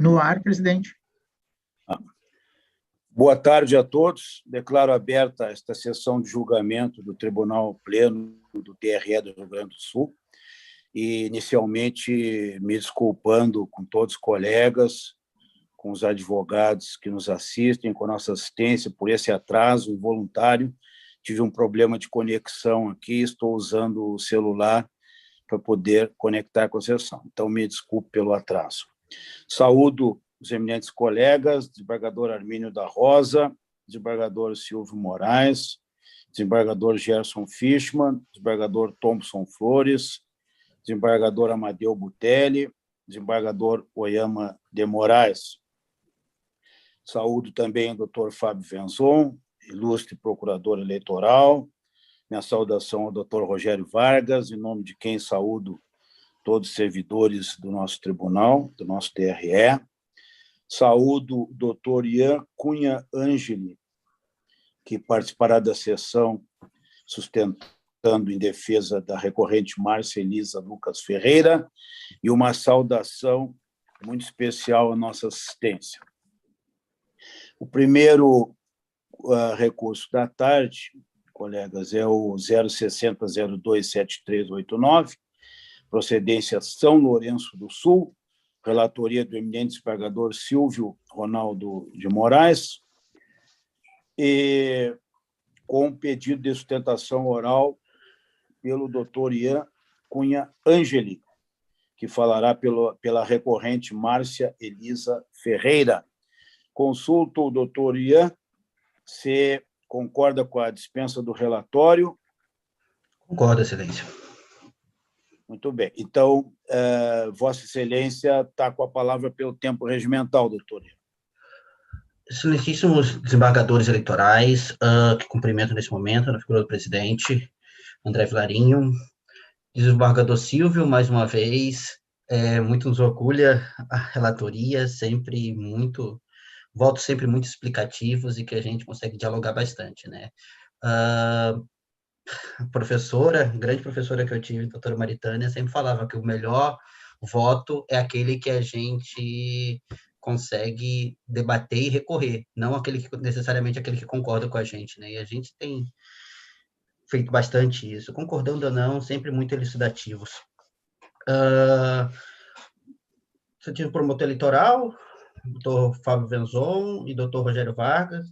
No ar, presidente. Boa tarde a todos. Declaro aberta esta sessão de julgamento do Tribunal Pleno do TRE do Rio Grande do Sul e, inicialmente, me desculpando com todos os colegas, com os advogados que nos assistem, com a nossa assistência por esse atraso involuntário. Tive um problema de conexão aqui, estou usando o celular para poder conectar com a sessão. Então, me desculpe pelo atraso. Saúdo os eminentes colegas, desembargador Armínio da Rosa, desembargador Silvio Moraes, desembargador Gerson Fischmann, desembargador Thompson Flores, desembargador Amadeu Butelli, desembargador Oyama de Moraes. Saúdo também o doutor Fábio Venzon, ilustre procurador eleitoral. Minha saudação ao doutor Rogério Vargas, em nome de quem saúdo todos os servidores do nosso tribunal, do nosso TRE. Saúdo o doutor Ian Cunha Angeli, que participará da sessão sustentando em defesa da recorrente Márcia Elisa Lucas Ferreira, e uma saudação muito especial à nossa assistência. O primeiro recurso da tarde, colegas, é o 060027389, procedência São Lourenço do Sul, relatoria do eminente desembargador Silvio Ronaldo de Moraes, e com pedido de sustentação oral pelo doutor Ian Cunha Angeli, que falará pela recorrente Márcia Elisa Ferreira. Consulto o doutor Ian se concorda com a dispensa do relatório. Concordo, Excelência. Muito bem. Então, Vossa Excelência está com a palavra pelo tempo regimental, doutor. Excelentíssimos desembargadores eleitorais, que cumprimento nesse momento, na figura do presidente, André Vilarinho, desembargador Silvio, mais uma vez, muito nos orgulha a relatoria, votos sempre muito explicativos e que a gente consegue dialogar bastante, né? A professora, grande professora que eu tive, a doutora Maritânia, sempre falava que o melhor voto é aquele que a gente consegue debater e recorrer, não necessariamente aquele que concorda com a gente, né? E a gente tem feito bastante isso, concordando ou não, sempre muito elucidativos. Eu tive promotor eleitoral, doutor Fábio Venzon e doutor Rogério Vargas.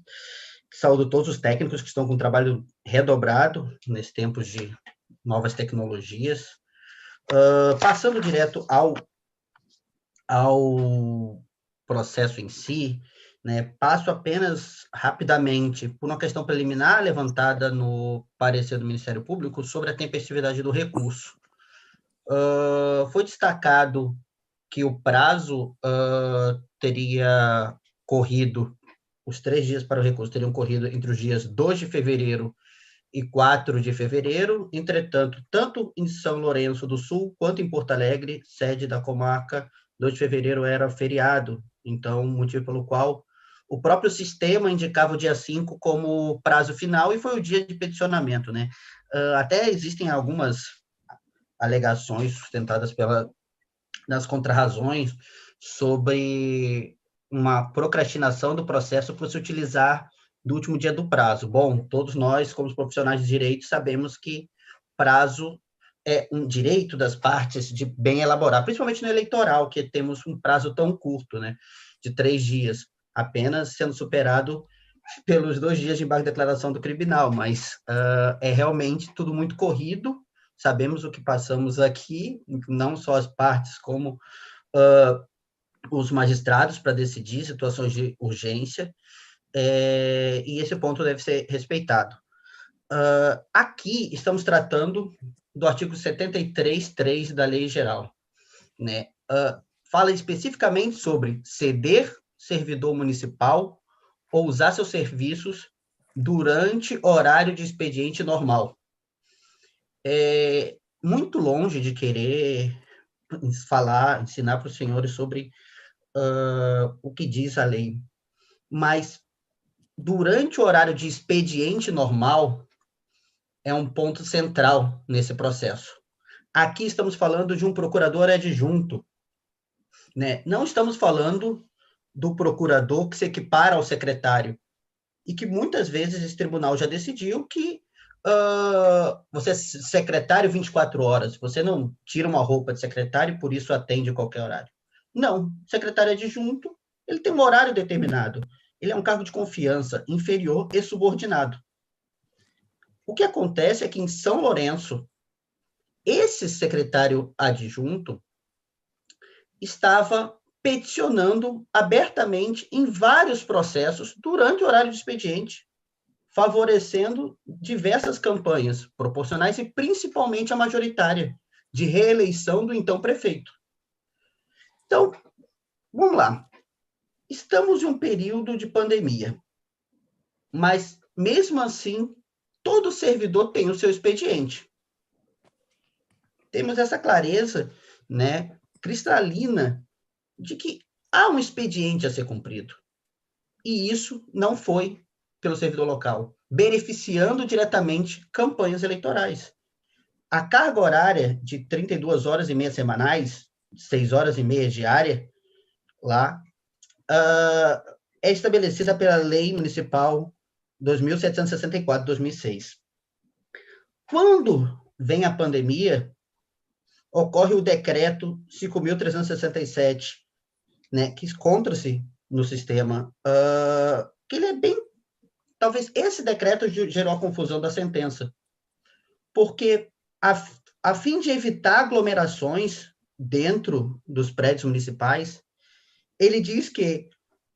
Saúdo todos os técnicos que estão com um trabalho redobrado nesse tempo de novas tecnologias. Passando direto ao processo em si, né, passo apenas rapidamente por uma questão preliminar levantada no parecer do Ministério Público sobre a tempestividade do recurso. Foi destacado que o prazo teria corrido, os 3 dias para o recurso teriam corrido entre os dias 2 de fevereiro e 4 de fevereiro. Entretanto, tanto em São Lourenço do Sul quanto em Porto Alegre, sede da comarca, 2 de fevereiro era feriado, então, motivo pelo qual o próprio sistema indicava o dia 5 como prazo final, e foi o dia de peticionamento, né? Até existem algumas alegações sustentadas nas contrarrazões sobre uma procrastinação do processo por se utilizar do último dia do prazo. Bom, todos nós, como profissionais de direito, sabemos que prazo é um direito das partes de bem elaborar, principalmente no eleitoral, que temos um prazo tão curto, né, de 3 dias, apenas sendo superado pelos 2 dias de embargo de declaração do tribunal, mas é realmente tudo muito corrido. Sabemos o que passamos aqui, não só as partes, como os magistrados, para decidir situações de urgência, e esse ponto deve ser respeitado. Aqui estamos tratando do artigo 73.3 da Lei Geral, né? Fala especificamente sobre ceder servidor municipal ou usar seus serviços durante horário de expediente normal. Muito longe de querer ensinar para os senhores sobre o que diz a lei, mas durante o horário de expediente normal é um ponto central nesse processo. Aqui estamos falando de um procurador adjunto, né? Não estamos falando do procurador que se equipara ao secretário, e que muitas vezes esse tribunal já decidiu que você é secretário 24 horas, você não tira uma roupa de secretário e por isso atende a qualquer horário. Não, secretário adjunto, ele tem um horário determinado, ele é um cargo de confiança, inferior e subordinado. O que acontece é que em São Lourenço, esse secretário adjunto estava peticionando abertamente em vários processos durante o horário de expediente, favorecendo diversas campanhas proporcionais e principalmente a majoritária de reeleição do então prefeito. Então, vamos lá. Estamos em um período de pandemia, mas mesmo assim, todo servidor tem o seu expediente. Temos essa clareza, né, cristalina de que há um expediente a ser cumprido. E isso não foi pelo servidor local, beneficiando diretamente campanhas eleitorais. A carga horária de 32 horas e meia semanais, 6 horas e meia diária, lá, é estabelecida pela Lei Municipal 2.764, de 2006. Quando vem a pandemia, ocorre o decreto 5.367, né, que encontra-se no sistema, que ele é bem... Talvez esse decreto gerou a confusão da sentença, porque a fim de evitar aglomerações dentro dos prédios municipais, ele diz que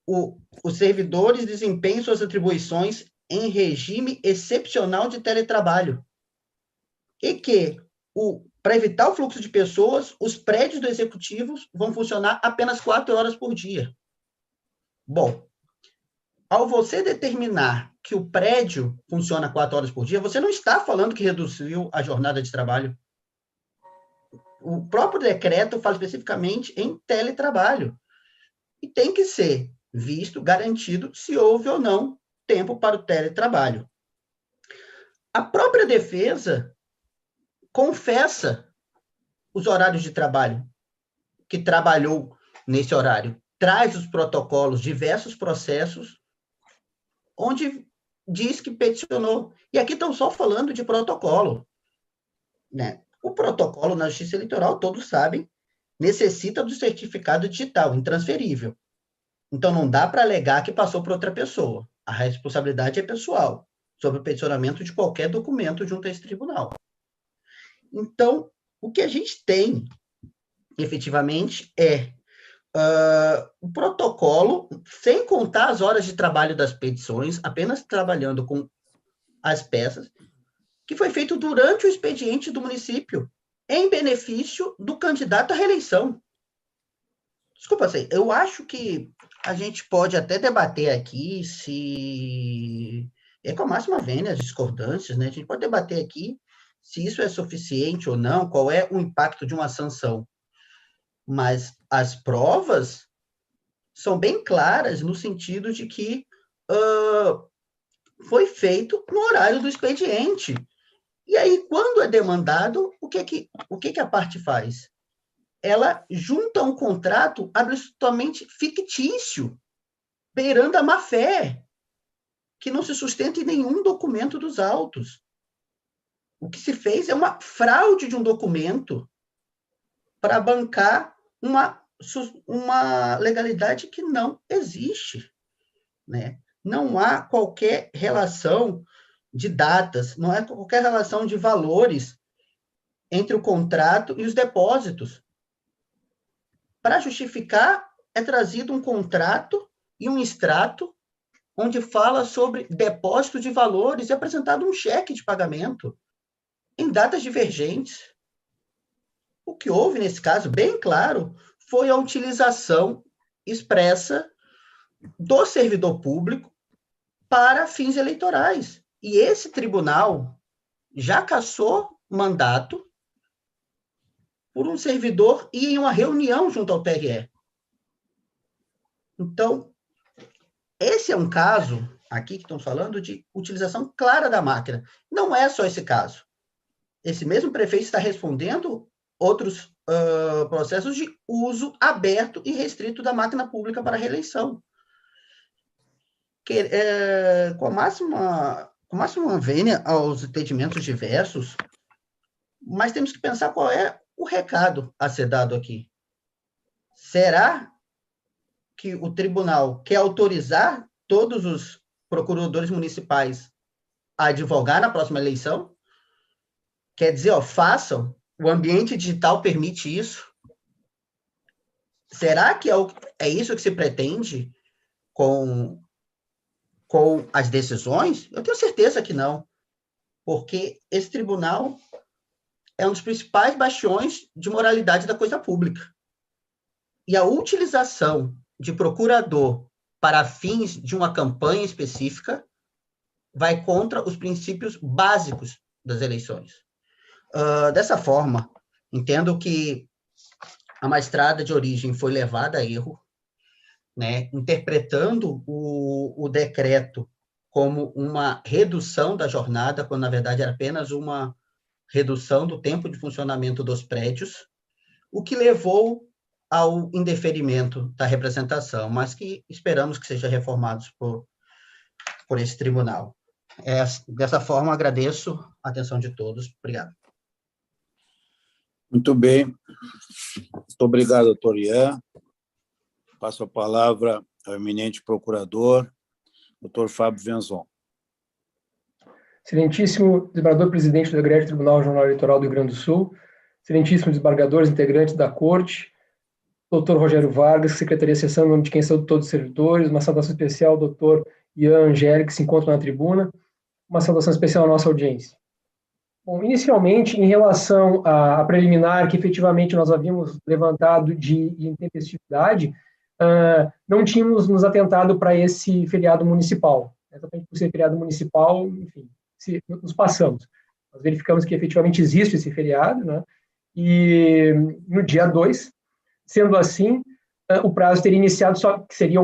os servidores desempenham suas atribuições em regime excepcional de teletrabalho e que, para evitar o fluxo de pessoas, os prédios do executivo vão funcionar apenas 4 horas por dia. Bom, ao você determinar que o prédio funciona 4 horas por dia, você não está falando que reduziu a jornada de trabalho. O próprio decreto fala especificamente em teletrabalho. E tem que ser visto, garantido, se houve ou não tempo para o teletrabalho. A própria defesa confessa os horários de trabalho, que trabalhou nesse horário, traz os protocolos, diversos processos, onde diz que peticionou. E aqui estão só falando de protocolo, né? O protocolo na Justiça Eleitoral, todos sabem, necessita do certificado digital, intransferível. Então, não dá para alegar que passou para outra pessoa. A responsabilidade é pessoal, sobre o peticionamento de qualquer documento junto a esse tribunal. Então, o que a gente tem, efetivamente, é o protocolo, sem contar as horas de trabalho das petições, apenas trabalhando com as peças, que foi feito durante o expediente do município, em benefício do candidato à reeleição. Desculpa, eu acho que a gente pode até debater aqui se... É com a máxima vênia as discordâncias, né? A gente pode debater aqui se isso é suficiente ou não, qual é o impacto de uma sanção. Mas as provas são bem claras no sentido de que foi feito no horário do expediente. E aí, quando é demandado, o que a parte faz? Ela junta um contrato absolutamente fictício, beirando a má-fé, que não se sustenta em nenhum documento dos autos. O que se fez é uma fraude de um documento para bancar uma legalidade que não existe, né? Não há qualquer relação de datas, não há qualquer relação de valores entre o contrato e os depósitos. Para justificar, é trazido um contrato e um extrato onde fala sobre depósito de valores e apresentado um cheque de pagamento em datas divergentes. O que houve nesse caso, bem claro, foi a utilização expressa do servidor público para fins eleitorais. E esse tribunal já cassou mandato por um servidor ir em uma reunião junto ao TRE. Então, esse é um caso, aqui que estão falando, de utilização clara da máquina. Não é só esse caso. Esse mesmo prefeito está respondendo outros processos de uso aberto e restrito da máquina pública para reeleição. Com máxima vênia aos entendimentos diversos, mas temos que pensar qual é o recado a ser dado aqui. Será que o tribunal quer autorizar todos os procuradores municipais a advogar na próxima eleição? Quer dizer, façam, o ambiente digital permite isso? Será que é isso que se pretende com as decisões? Eu tenho certeza que não, porque esse tribunal é um dos principais bastiões de moralidade da coisa pública. E a utilização de procurador para fins de uma campanha específica vai contra os princípios básicos das eleições. Dessa forma, entendo que a magistrada de origem foi levada a erro, né, interpretando o decreto como uma redução da jornada, quando, na verdade, era apenas uma redução do tempo de funcionamento dos prédios, o que levou ao indeferimento da representação, mas que esperamos que seja reformado por esse tribunal. Dessa forma, agradeço a atenção de todos. Obrigado. Muito bem. Muito obrigado, doutor Ian. Passo a palavra ao eminente procurador, doutor Fábio Venzon. Excelentíssimo desembargador-presidente do Egrégio Tribunal Regional Eleitoral do Rio Grande do Sul, excelentíssimos desembargadores integrantes da Corte, doutor Rogério Vargas, Secretaria de Sessão, em nome de quem saúde todos os servidores, uma saudação especial ao doutor Ian Angélica, que se encontra na tribuna, uma saudação especial à nossa audiência. Bom, inicialmente, em relação à preliminar, que efetivamente nós havíamos levantado de intempestividade, não tínhamos nos atentado para esse feriado municipal. Exatamente por ser feriado municipal, enfim, nos passamos. Nós verificamos que efetivamente existe esse feriado, né? E no dia 2, sendo assim, o prazo teria iniciado, só que seria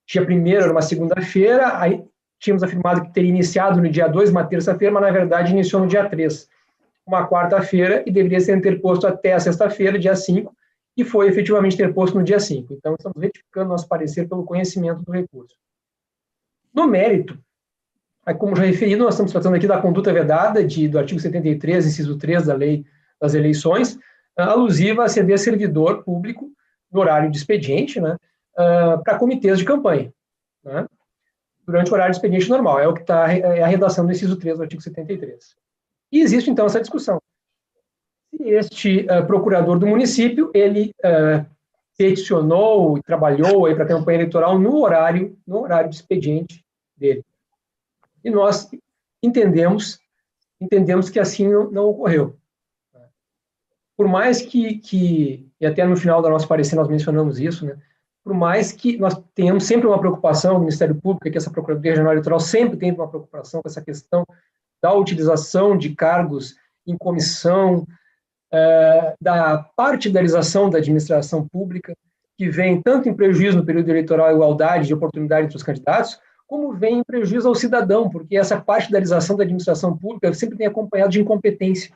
dia 1º, era uma segunda-feira, aí tínhamos afirmado que teria iniciado no dia 2, uma terça-feira, mas na verdade iniciou no dia 3, uma quarta-feira, e deveria ser interposto até a sexta-feira, dia 5, e foi efetivamente interposto no dia 5. Então, estamos retificando nosso parecer pelo conhecimento do recurso. No mérito, como já referi, nós estamos tratando aqui da conduta vedada do artigo 73, inciso 3 da Lei das Eleições, alusiva a ceder servidor público no horário de expediente, né, para comitês de campanha, né, durante o horário de expediente normal. É o que está a redação do inciso 3 do artigo 73. E existe, então, essa discussão. Se este procurador do município, ele peticionou e trabalhou para a campanha eleitoral no horário de expediente dele. E nós entendemos que assim não ocorreu. Por mais que, e até no final do nosso parecer nós mencionamos isso, né, por mais que nós tenhamos sempre uma preocupação do Ministério Público, que essa Procuradoria Regional Eleitoral sempre tem uma preocupação com essa questão da utilização de cargos em comissão, da partidarização da administração pública, que vem tanto em prejuízo no período eleitoral à igualdade de oportunidade entre os candidatos, como vem em prejuízo ao cidadão, porque essa partidarização da administração pública sempre tem acompanhado de incompetência,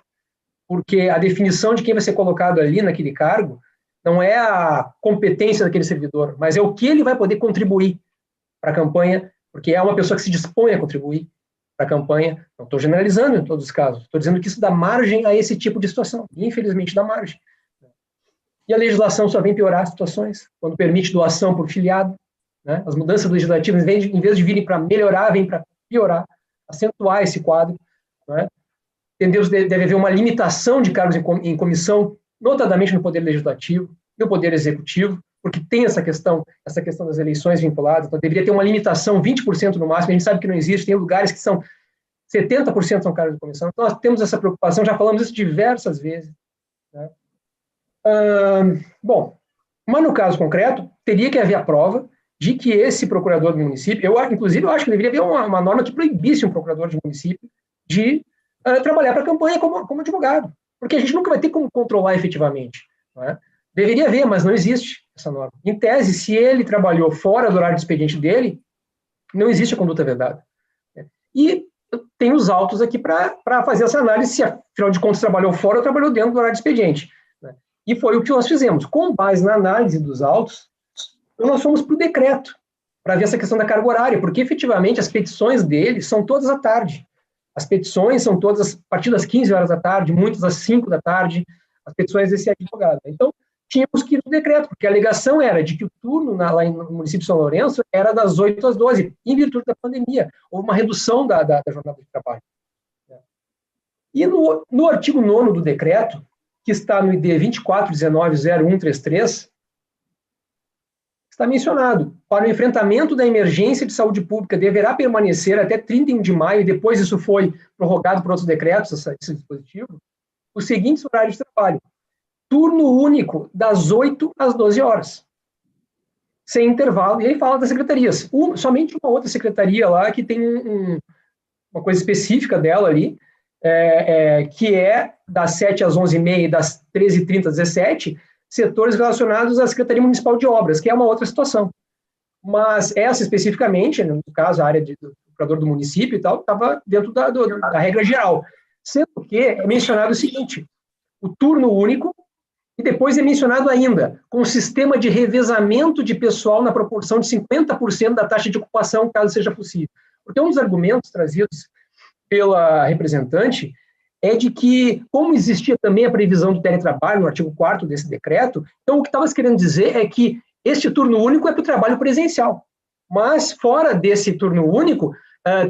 porque a definição de quem vai ser colocado ali naquele cargo não é a competência daquele servidor, mas é o que ele vai poder contribuir para a campanha, porque é uma pessoa que se dispõe a contribuir para a campanha. Não estou generalizando em todos os casos, estou dizendo que isso dá margem a esse tipo de situação, infelizmente dá margem. E a legislação só vem piorar as situações, quando permite doação por filiado, né? As mudanças legislativas, em vez de virem para melhorar, vêm para piorar, acentuar esse quadro, né? Entendemos que deve haver uma limitação de cargos em comissão, notadamente no Poder Legislativo, no Poder Executivo, porque tem essa questão das eleições vinculadas, então deveria ter uma limitação, 20% no máximo, a gente sabe que não existe, tem lugares que são 70% são cargos de comissão, então nós temos essa preocupação, já falamos isso diversas vezes, né? Bom, mas no caso concreto, teria que haver a prova de que esse procurador do município, inclusive eu acho que deveria haver uma norma que proibisse um procurador de município de trabalhar para a campanha como advogado, porque a gente nunca vai ter como controlar efetivamente, não é? Deveria haver, mas não existe essa norma. Em tese, se ele trabalhou fora do horário de expediente dele, não existe a conduta vedada. E eu tenho os autos aqui para fazer essa análise, se afinal de contas trabalhou fora ou trabalhou dentro do horário de expediente. Né? E foi o que nós fizemos. Com base na análise dos autos, nós fomos para o decreto, para ver essa questão da carga horária, porque efetivamente as petições dele são todas à tarde. As petições são todas a partir das 15 horas da tarde, muitas às 5 da tarde, as petições desse advogado. Então, tínhamos que ir no decreto, porque a alegação era de que o turno lá no município de São Lourenço era das 8 às 12, em virtude da pandemia. Houve uma redução da jornada de trabalho. E no artigo 9º do decreto, que está no ID 24.19.0133, está mencionado, para o enfrentamento da emergência de saúde pública deverá permanecer até 31 de maio, e depois isso foi prorrogado por outros decretos, esse dispositivo, os seguintes horários de trabalho. Turno único, das 8 às 12 horas, sem intervalo. E aí fala das secretarias. Somente uma outra secretaria lá que tem uma coisa específica dela ali, que é das 7 às 11h30 e das 13h30 às 17h, setores relacionados à Secretaria Municipal de Obras, que é uma outra situação. Mas essa especificamente, no caso, a área do procurador do município e tal, estava dentro da regra geral. Sendo que é mencionado o seguinte, o turno único, e depois é mencionado ainda, com sistema de revezamento de pessoal na proporção de 50% da taxa de ocupação, caso seja possível. Porque um dos argumentos trazidos pela representante é de que, como existia também a previsão do teletrabalho no artigo 4º desse decreto, então o que estava querendo dizer é que este turno único é para o trabalho presencial. Mas, fora desse turno único,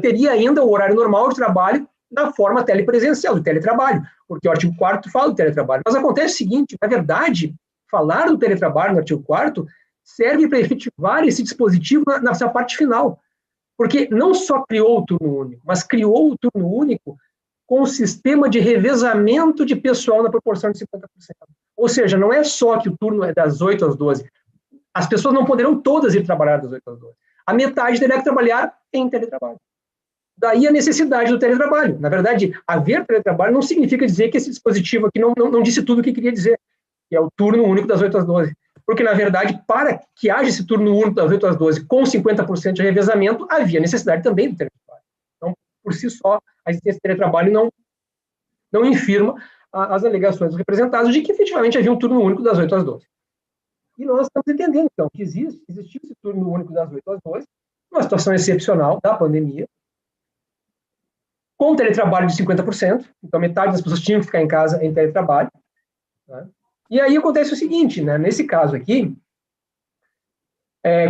teria ainda o horário normal de trabalho na forma telepresencial, do teletrabalho, porque o artigo 4º fala do teletrabalho. Mas acontece o seguinte, na verdade, falar do teletrabalho no artigo 4º serve para efetivar esse dispositivo na sua parte final, porque não só criou o turno único, mas criou o turno único com o sistema de revezamento de pessoal na proporção de 50%. Ou seja, não é só que o turno é das 8 às 12, as pessoas não poderão todas ir trabalhar das 8 às 12. A metade terá que trabalhar em teletrabalho. Daí a necessidade do teletrabalho. Na verdade, haver teletrabalho não significa dizer que esse dispositivo aqui não disse tudo o que queria dizer, que é o turno único das 8 às 12. Porque, na verdade, para que haja esse turno único das 8 às 12 com 50% de revezamento, havia necessidade também do teletrabalho. Então, por si só, a existência do teletrabalho não infirma as alegações dos representados de que, efetivamente, havia um turno único das 8 às 12. E nós estamos entendendo, então, que existiu esse turno único das 8 às 12, uma situação excepcional da pandemia, com teletrabalho de 50%, então metade das pessoas tinham que ficar em casa em teletrabalho. Né? E aí acontece o seguinte, né? Nesse caso aqui,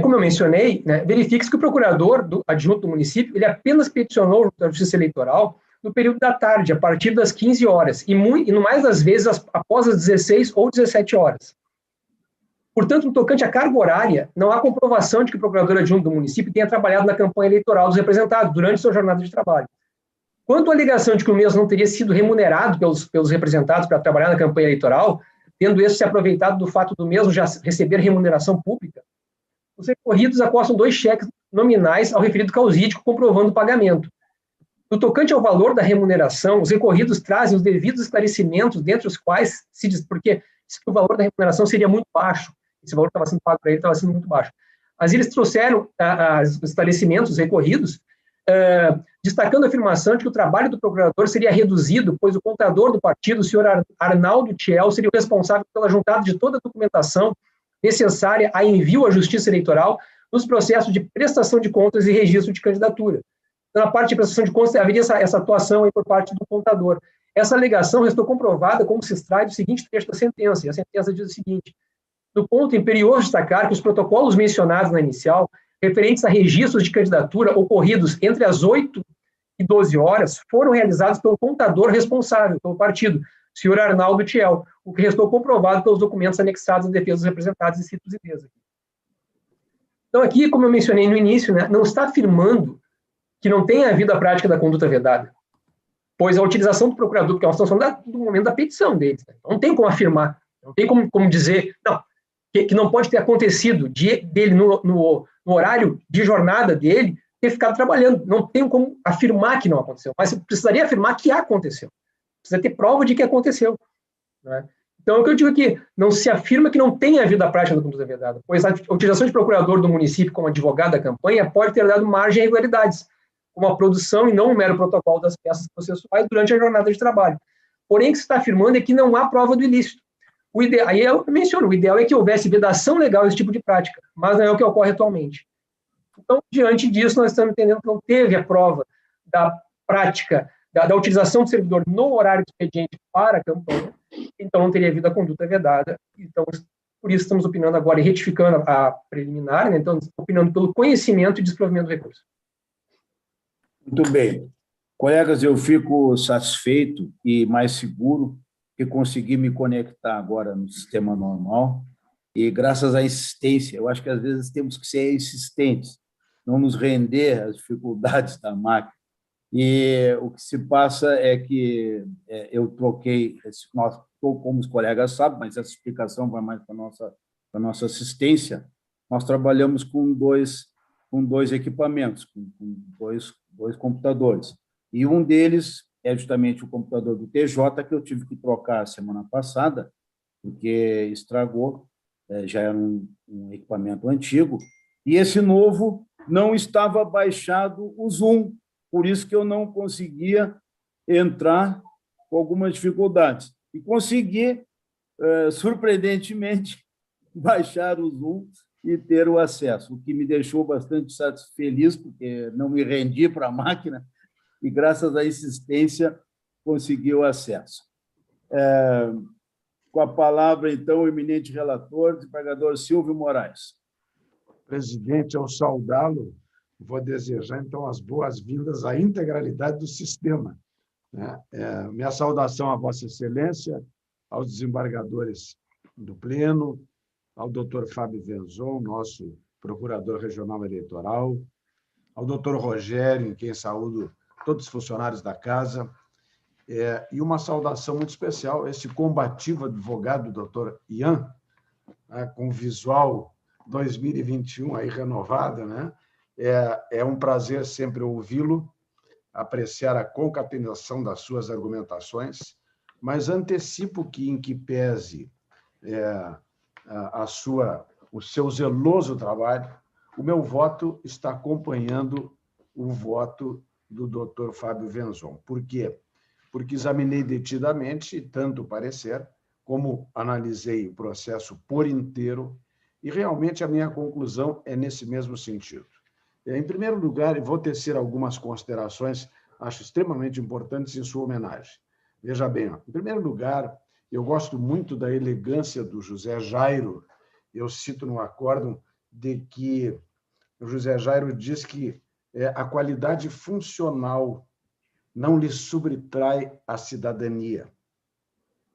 como eu mencionei, né, verifica-se que o procurador adjunto do município, ele apenas peticionou a Justiça Eleitoral no período da tarde, a partir das 15 horas, e no mais das vezes após as 16 ou 17 horas. Portanto, no tocante à carga horária, não há comprovação de que o procurador adjunto do município tenha trabalhado na campanha eleitoral dos representados durante sua jornada de trabalho. Quanto à alegação de que o mesmo não teria sido remunerado pelos representados para trabalhar na campanha eleitoral, tendo esse se aproveitado do fato do mesmo já receber remuneração pública, os recorridos acostam 2 cheques nominais ao referido causídico comprovando o pagamento. No tocante ao valor da remuneração, os recorridos trazem os devidos esclarecimentos, dentre os quais se diz, porque o valor da remuneração seria muito baixo, esse valor que estava sendo pago para ele estava sendo muito baixo. Mas eles trouxeram os esclarecimentos, os recorridos, destacando a afirmação de que o trabalho do procurador seria reduzido, pois o contador do partido, o senhor Arnaldo Thiel, seria o responsável pela juntada de toda a documentação necessária a envio à Justiça Eleitoral nos processos de prestação de contas e registro de candidatura. Então, na parte de prestação de contas, haveria essa atuação aí por parte do contador. Essa alegação restou comprovada como se extrai do seguinte trecho da sentença, e a sentença diz o seguinte: no ponto imperioso destacar que os protocolos mencionados na inicial, referentes a registros de candidatura ocorridos entre as 8 e 12 horas, foram realizados pelo contador responsável pelo partido, senhor Arnaldo Thiel, o que restou comprovado pelos documentos anexados à defesa dos representados e citos ideias. Então, aqui, como eu mencionei no início, né, não está afirmando que não tenha havido a prática da conduta vedada, pois a utilização do procurador, porque é uma situação do momento da petição deles, né? Não tem como afirmar, não tem como dizer, não, que não pode ter acontecido dele no horário de jornada dele ter ficado trabalhando. Não tem como afirmar que não aconteceu, mas precisaria afirmar que aconteceu. Precisa ter prova de que aconteceu. Né? Então, o que eu digo aqui, não se afirma que não tenha havido a prática da conduta vedada, pois a utilização de procurador do município como advogado da campanha pode ter dado margem a irregularidades, como a produção e não o mero protocolo das peças processuais durante a jornada de trabalho. Porém, o que se está afirmando é que não há prova do ilícito. Aí eu menciono, o ideal é que houvesse vedação legal desse tipo de prática, mas não é o que ocorre atualmente. Então, diante disso, nós estamos entendendo que não teve a prova da prática, da utilização do servidor no horário de expediente para a campanha, então não teria havido a conduta vedada. Então, por isso estamos opinando agora e retificando a preliminar, né? Então, opinando pelo conhecimento e desprovimento do recurso. Muito bem. Colegas, eu fico satisfeito e mais seguro que consegui me conectar agora no sistema normal e graças à insistência. Eu acho que às vezes temos que ser insistentes, não nos render às dificuldades da máquina. E o que se passa é que eu troquei, como os colegas sabem, mas essa explicação vai mais para a nossa assistência. Nós trabalhamos com dois equipamentos, com dois computadores. E um deles é justamente o computador do TJ, que eu tive que trocar semana passada, porque estragou, já era um equipamento antigo, e esse novo não estava baixado o Zoom, por isso que eu não conseguia entrar com algumas dificuldades. E consegui, surpreendentemente, baixar o Zoom e ter o acesso, o que me deixou bastante feliz, porque não me rendi para a máquina e, graças à insistência, consegui o acesso. Com a palavra, então, o eminente relator, desembargador Silvio Moraes. Presidente, ao saudá-lo, vou desejar, então, as boas-vindas à integralidade do sistema. Minha saudação a Vossa Excelência, aos desembargadores do Pleno, ao doutor Fábio Venzon, nosso procurador regional eleitoral, ao doutor Rogério, em quem saúdo todos os funcionários da Casa, e uma saudação muito especial a esse combativo advogado, doutor Ian, com visual 2021 aí renovado, né? É um prazer sempre ouvi-lo, apreciar a concatenação das suas argumentações, mas antecipo que, em que pese o seu zeloso trabalho, o meu voto está acompanhando o voto do doutor Fábio Venzon. Por quê? Porque examinei detidamente tanto o parecer, como analisei o processo por inteiro, e realmente a minha conclusão é nesse mesmo sentido. Em primeiro lugar, vou tecer algumas considerações, acho extremamente importantes em sua homenagem. Veja bem, em primeiro lugar, eu gosto muito da elegância do José Jairo. Eu cito no acórdão de que o José Jairo diz que a qualidade funcional não lhe subtrai a cidadania,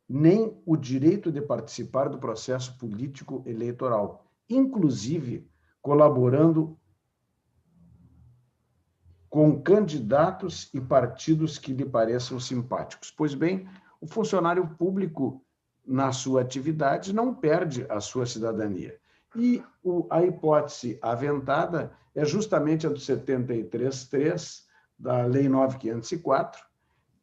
nem o direito de participar do processo político eleitoral, inclusive colaborando com candidatos e partidos que lhe pareçam simpáticos. Pois bem, o funcionário público, na sua atividade, não perde a sua cidadania. E a hipótese aventada é justamente a do 73.3 da Lei 9.504,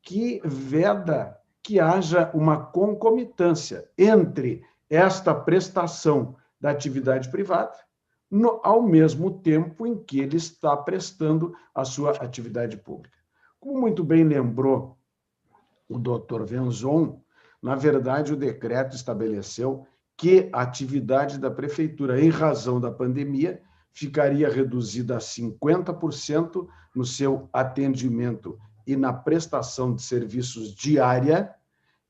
que veda que haja uma concomitância entre esta prestação da atividade privada ao mesmo tempo em que ele está prestando a sua atividade pública. Como muito bem lembrou o doutor Venzon, na verdade, o decreto estabeleceu que a atividade da prefeitura, em razão da pandemia, ficaria reduzida a 50% no seu atendimento e na prestação de serviços diária,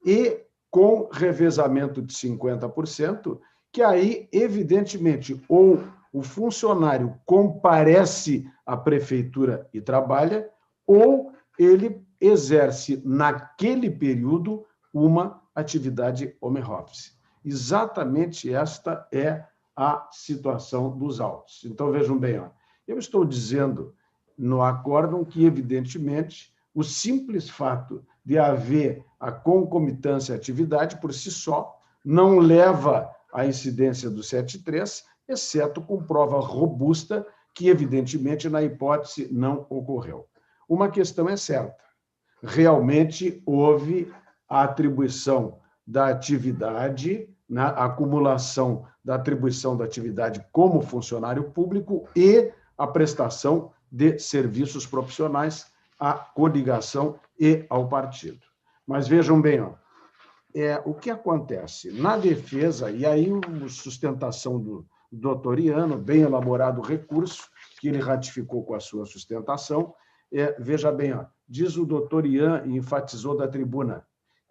e com revezamento de 50%, que aí, evidentemente, ou o funcionário comparece à prefeitura e trabalha, ou ele exerce, naquele período, uma atividade home office. Exatamente esta é a situação dos autos. Então, vejam bem, eu estou dizendo no acórdão que, evidentemente, o simples fato de haver a concomitância à atividade, por si só, não leva à incidência do 7.3, exceto com prova robusta, que, evidentemente, na hipótese, não ocorreu. Uma questão é certa. Realmente houve a atribuição da atividade, na acumulação da atribuição da atividade como funcionário público e a prestação de serviços profissionais à coligação e ao partido. Mas vejam bem, ó, o que acontece? Na defesa, e aí uma sustentação do doutor Iano, bem elaborado recurso, que ele ratificou com a sua sustentação, veja bem, ó, diz o doutor Ian, e enfatizou da tribuna,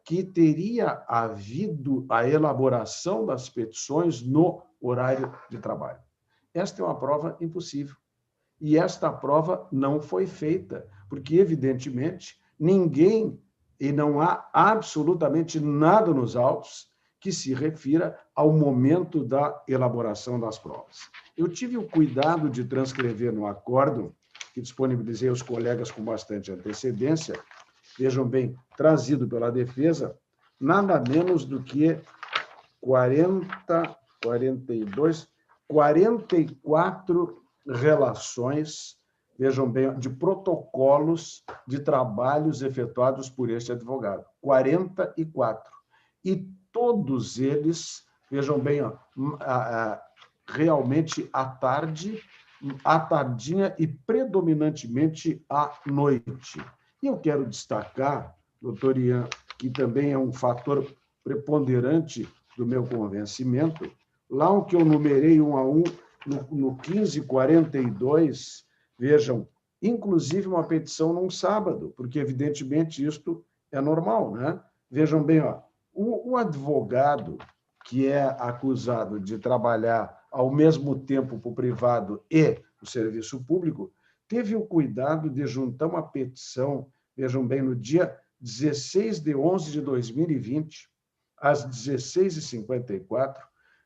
que teria havido a elaboração das petições no horário de trabalho. Esta é uma prova impossível. E esta prova não foi feita, porque, evidentemente, ninguém, e não há absolutamente nada nos autos que se refira ao momento da elaboração das provas. Eu tive o cuidado de transcrever no acordo, que disponibilizei aos colegas com bastante antecedência, vejam bem, trazido pela defesa, nada menos do que 44 relações, vejam bem, de protocolos de trabalhos efetuados por este advogado. 44. E todos eles, vejam bem, ó, realmente à tardinha e predominantemente à noite. E eu quero destacar, doutor Ian, que também é um fator preponderante do meu convencimento, lá o que eu numerei 1 a 1, no 1542, vejam, inclusive uma petição num sábado, porque, evidentemente, isto é normal, né? Vejam bem, ó, o advogado que é acusado de trabalhar ao mesmo tempo para o privado e o serviço público, teve o cuidado de juntar uma petição, vejam bem, no dia 16 de 11 de 2020, às 16h54,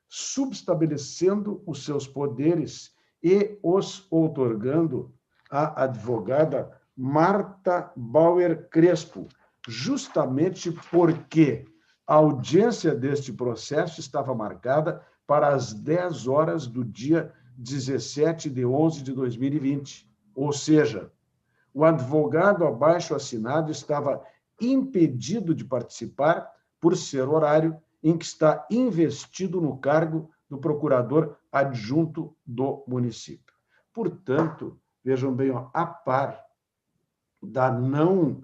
subestabelecendo os seus poderes e os outorgando à advogada Marta Bauer Crespo, justamente porque a audiência deste processo estava marcada para as 10 horas do dia 17 de 11 de 2020. Ou seja, o advogado abaixo assinado estava impedido de participar por ser horário em que está investido no cargo do procurador adjunto do município. Portanto, vejam bem, ó, a par da não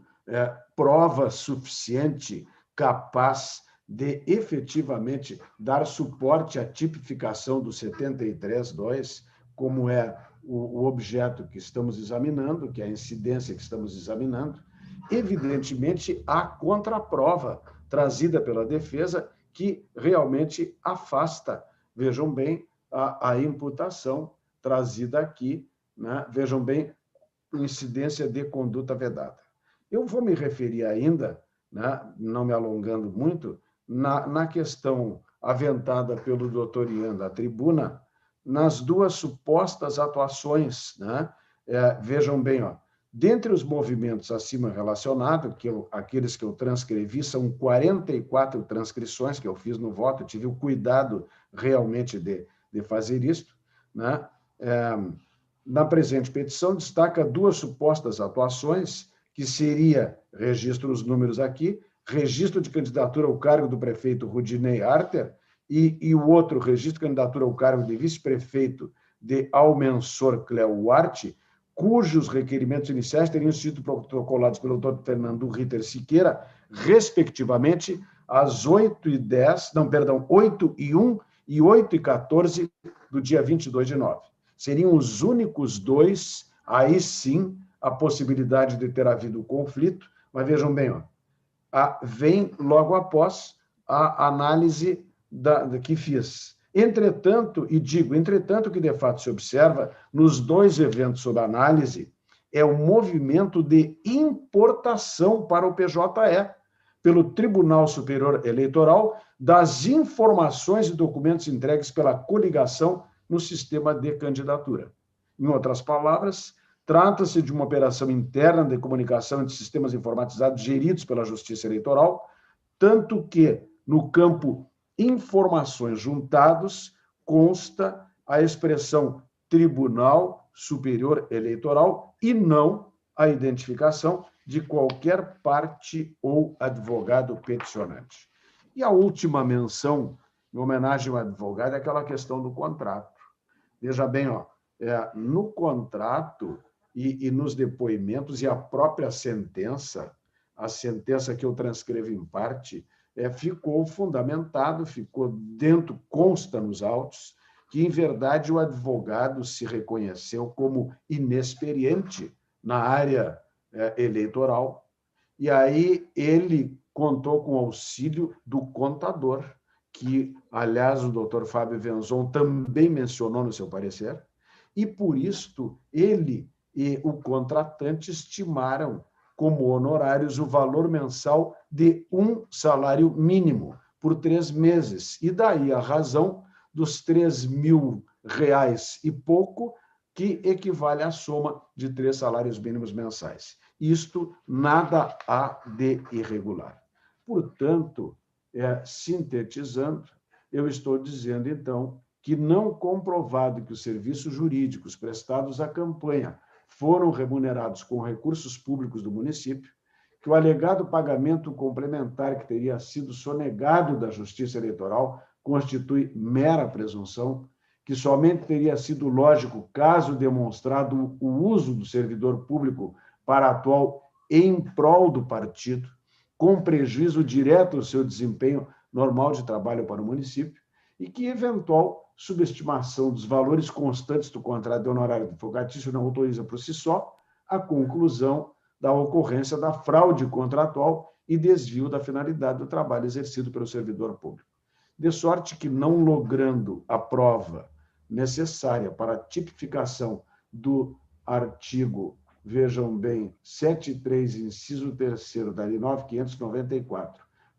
prova suficiente capaz de efetivamente dar suporte à tipificação do 73.2, como é o objeto que estamos examinando, que é a incidência que estamos examinando, evidentemente há contraprova trazida pela defesa que realmente afasta, vejam bem, a imputação trazida aqui, né? Vejam bem, incidência de conduta vedada. Eu vou me referir ainda, né, não me alongando muito, na questão aventada pelo doutor Ian da tribuna, nas duas supostas atuações, né? Vejam bem, ó, dentre os movimentos acima relacionados, aqueles que eu transcrevi, são 44 transcrições que eu fiz no voto, eu tive o cuidado realmente de fazer isto, né? Na presente petição, destaca duas supostas atuações, que seria, registro os números aqui, registro de candidatura ao cargo do prefeito Rudinei Arter e o outro, registro de candidatura ao cargo de vice-prefeito de Almensor Cleo Huarte, cujos requerimentos iniciais teriam sido protocolados pelo Dr. Fernando Ritter Siqueira, respectivamente, às 8h10, não, perdão, 8h01 e 8h14 do dia 22 de 9. Seriam os únicos dois, aí sim, a possibilidade de ter havido conflito, mas vejam bem, ó, vem logo após a análise que fiz. Entretanto, entretanto, que de fato se observa nos dois eventos sob análise é o movimento de importação para o PJE, pelo Tribunal Superior Eleitoral, das informações e documentos entregues pela coligação no sistema de candidatura. Em outras palavras, trata-se de uma operação interna de comunicação entre sistemas informatizados geridos pela Justiça Eleitoral, tanto que, no campo informações juntados, consta a expressão Tribunal Superior Eleitoral e não a identificação de qualquer parte ou advogado peticionante. E a última menção, em homenagem ao advogado, é aquela questão do contrato. Veja bem, ó, no contrato, e nos depoimentos, e a própria sentença, a sentença que eu transcrevo em parte, ficou fundamentado, ficou dentro, consta nos autos, que, em verdade, o advogado se reconheceu como inexperiente na área eleitoral, e aí ele contou com o auxílio do contador, que, aliás, o doutor Fábio Venzon também mencionou no seu parecer, e, por isto, ele e o contratante estimaram como honorários o valor mensal de um salário mínimo por 3 meses, e daí a razão dos R$3.000 e pouco, que equivale à soma de 3 salários mínimos mensais. Isto nada há de irregular. Portanto, sintetizando, eu estou dizendo, então, que não comprovado que os serviços jurídicos prestados à campanha foram remunerados com recursos públicos do município, que o alegado pagamento complementar que teria sido sonegado da Justiça Eleitoral constitui mera presunção, que somente teria sido lógico caso demonstrado o uso do servidor público para atual em prol do partido, com prejuízo direto ao seu desempenho normal de trabalho para o município, e que eventual subestimação dos valores constantes do contrato de honorário advocatício não autoriza por si só a conclusão da ocorrência da fraude contratual e desvio da finalidade do trabalho exercido pelo servidor público. De sorte que, não logrando a prova necessária para a tipificação do artigo, vejam bem, 7.3, inciso 3º, da Lei 9.594,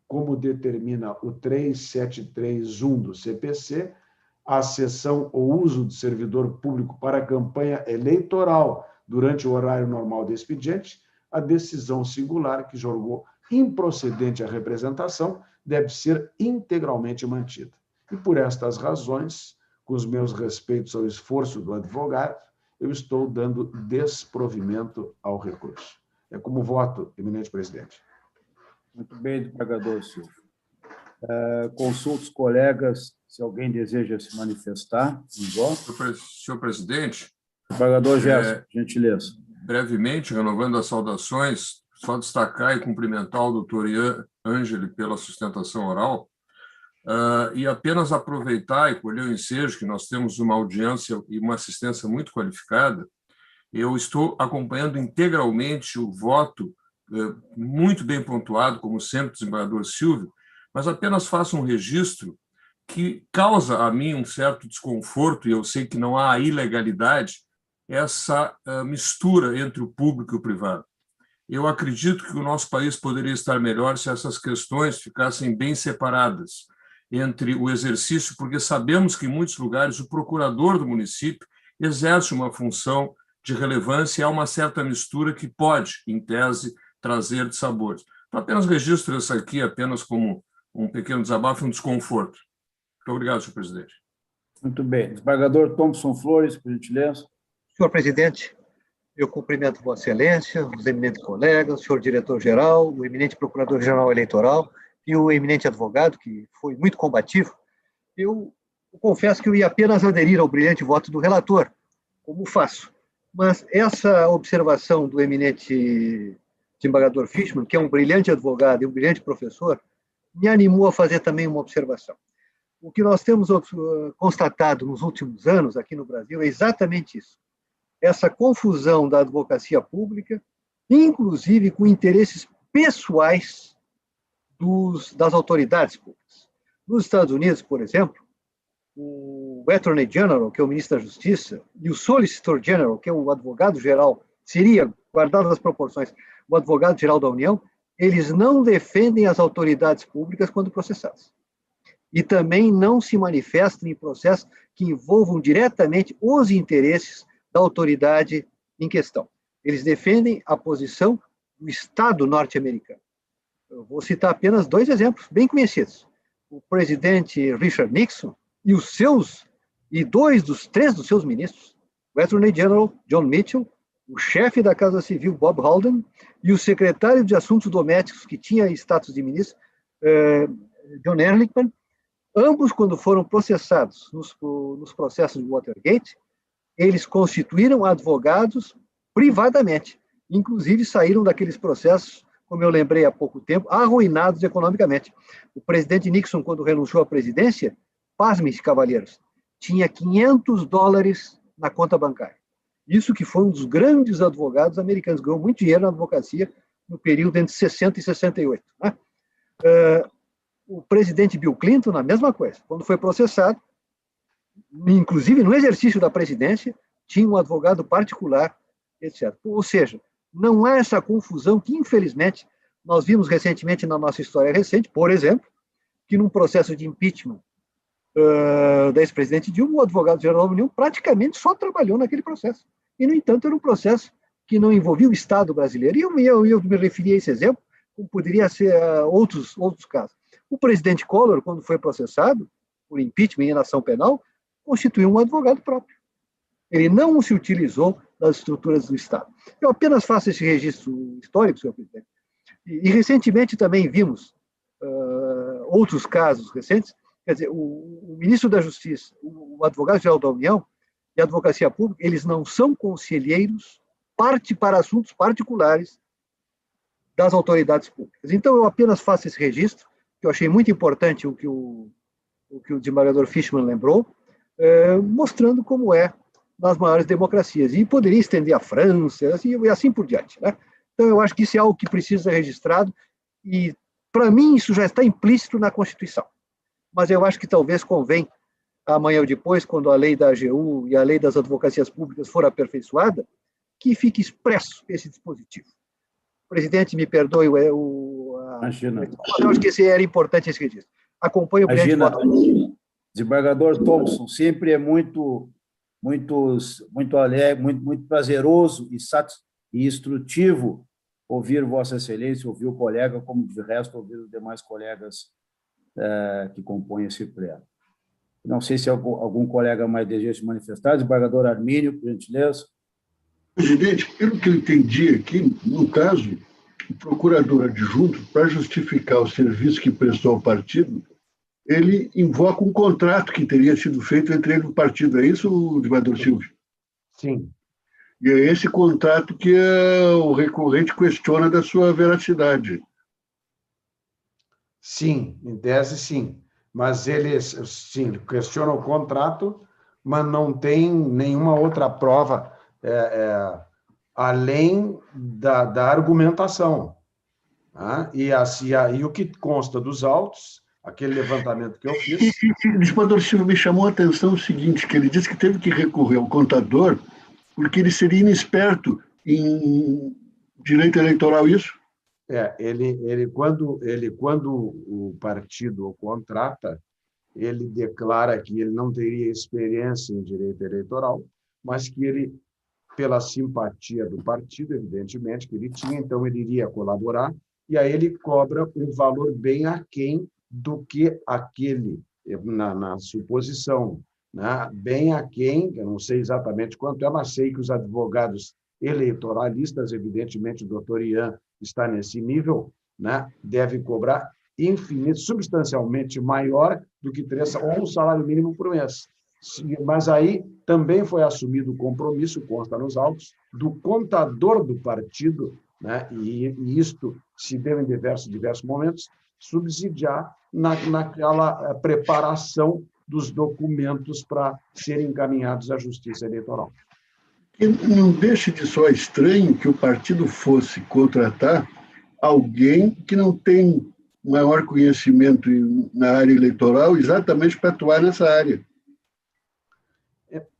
como determina o 3.731 do CPC, a cessão ou uso do servidor público para a campanha eleitoral durante o horário normal do expediente, a decisão singular que julgou improcedente a representação deve ser integralmente mantida. E por estas razões, com os meus respeitos ao esforço do advogado, eu estou dando desprovimento ao recurso. É como voto, eminente presidente. Muito bem, desembargador Silvio. Consulto os colegas se alguém deseja se manifestar em voto. Senhor presidente. Desembargador Gerson, gentileza. Brevemente, renovando as saudações, só destacar e cumprimentar o doutor Ian Ângeli pela sustentação oral, e apenas aproveitar e colher o ensejo que nós temos uma audiência e uma assistência muito qualificada. Eu estou acompanhando integralmente o voto, muito bem pontuado, como sempre, do desembargador Silvio, mas apenas faço um registro que causa a mim um certo desconforto, e eu sei que não há ilegalidade, essa mistura entre o público e o privado. Eu acredito que o nosso país poderia estar melhor se essas questões ficassem bem separadas entre o exercício, porque sabemos que em muitos lugares o procurador do município exerce uma função de relevância e há uma certa mistura que pode, em tese, trazer dissabores. Então, apenas registro isso aqui apenas como um pequeno desabafo e um desconforto. Muito obrigado, senhor presidente. Muito bem. Desembargador Thompson Flores, por gentileza. Senhor presidente, eu cumprimento Vossa Excelência, os eminentes colegas, o senhor diretor-geral, o eminente procurador-geral eleitoral e o eminente advogado, que foi muito combativo. Eu confesso que eu ia apenas aderir ao brilhante voto do relator, como faço. Mas essa observação do eminente desembargador Fischmann, que é um brilhante advogado e um brilhante professor, me animou a fazer também uma observação. O que nós temos constatado nos últimos anos aqui no Brasil é exatamente isso. Essa confusão da advocacia pública, inclusive com interesses pessoais das autoridades públicas. Nos Estados Unidos, por exemplo, o Attorney General, que é o ministro da Justiça, e o Solicitor General, que é o advogado-geral, seria, guardadas as proporções, o advogado-geral da União, eles não defendem as autoridades públicas quando processadas. E também não se manifestam em processos que envolvam diretamente os interesses da autoridade em questão. Eles defendem a posição do Estado norte-americano. Eu vou citar apenas 2 exemplos bem conhecidos. O presidente Richard Nixon e 3 dos seus ministros, o Attorney General John Mitchell, o chefe da Casa Civil Bob Halden e o secretário de Assuntos Domésticos, que tinha status de ministro, John Ehrlichman, ambos, quando foram processados nos processos de Watergate, eles constituíram advogados privadamente. Inclusive, saíram daqueles processos, como eu lembrei há pouco tempo, arruinados economicamente. O presidente Nixon, quando renunciou à presidência, pasmem-se, cavalheiros, tinha $500 na conta bancária. Isso que foi um dos grandes advogados americanos, ganhou muito dinheiro na advocacia no período entre 60 e 68. Né? O presidente Bill Clinton, a mesma coisa. Quando foi processado, inclusive no exercício da presidência, tinha um advogado particular, etc. Ou seja, não há essa confusão que, infelizmente, nós vimos recentemente na nossa história recente, por exemplo, que num processo de impeachment da ex-presidente Dilma, o advogado-geral da União praticamente só trabalhou naquele processo. E, no entanto, era um processo que não envolvia o Estado brasileiro. E eu me referi a esse exemplo, como poderia ser outros casos. O presidente Collor, quando foi processado por impeachment e inação penal, constituiu um advogado próprio. Ele não se utilizou das estruturas do Estado. Eu apenas faço esse registro histórico, senhor presidente. E recentemente também vimos outros casos recentes. Quer dizer, o ministro da Justiça, o advogado-geral da União e a advocacia pública, eles não são conselheiros para assuntos particulares das autoridades públicas. Então, eu apenas faço esse registro, que eu achei muito importante o que o desembargador Fishman lembrou, mostrando como é nas maiores democracias. E poderia estender à França, e assim por diante. Né? Então, eu acho que isso é algo que precisa ser registrado, e, para mim, isso já está implícito na Constituição. Mas eu acho que talvez convém, amanhã ou depois, quando a lei da AGU e a lei das advocacias públicas for aperfeiçoada, que fique expresso esse dispositivo. Presidente, me perdoe, Imagina. eu acho que era importante esse registro. Acompanho o presidente. Desembargador Thompson, sempre é muito alegre, muito prazeroso e instrutivo ouvir Vossa Excelência, ouvir o colega, como de resto ouvir os demais colegas que compõem esse pleno. Não sei se algum colega mais deseja se manifestar. Desembargador Armínio, por gentileza. Presidente, pelo que eu entendi aqui, no caso, o procurador adjunto, para justificar o serviço que prestou ao partido, ele invoca um contrato que teria sido feito entre ele e o partido. É isso, desembargador Silvio? Sim. E é esse contrato que o recorrente questiona da sua veracidade. Sim, em tese, sim. Mas eles, sim, questionam o contrato, mas não tem nenhuma outra prova além da argumentação. Né? E o que consta dos autos, aquele levantamento que eu fiz... O desembargador Silvio me chamou a atenção o seguinte, que ele disse que teve que recorrer ao contador porque ele seria inexperto em direito eleitoral, isso? Quando o partido o contrata, ele declara que ele não teria experiência em direito eleitoral, mas que ele, pela simpatia do partido, evidentemente, que ele tinha, então ele iria colaborar, e aí ele cobra um valor bem aquém do que aquele, na suposição, né? Bem aquém, eu não sei exatamente quanto é, mas sei que os advogados eleitoralistas, evidentemente o doutor Ian está nesse nível, né? Deve cobrar substancialmente maior do que ou um salário mínimo por mês. Mas aí também foi assumido o compromisso, consta nos autos, do contador do partido, né? E isto se deu em diversos momentos, subsidiar naquela preparação dos documentos para serem encaminhados à Justiça Eleitoral. E não deixe de soar estranho que o partido fosse contratar alguém que não tem maior conhecimento na área eleitoral exatamente para atuar nessa área.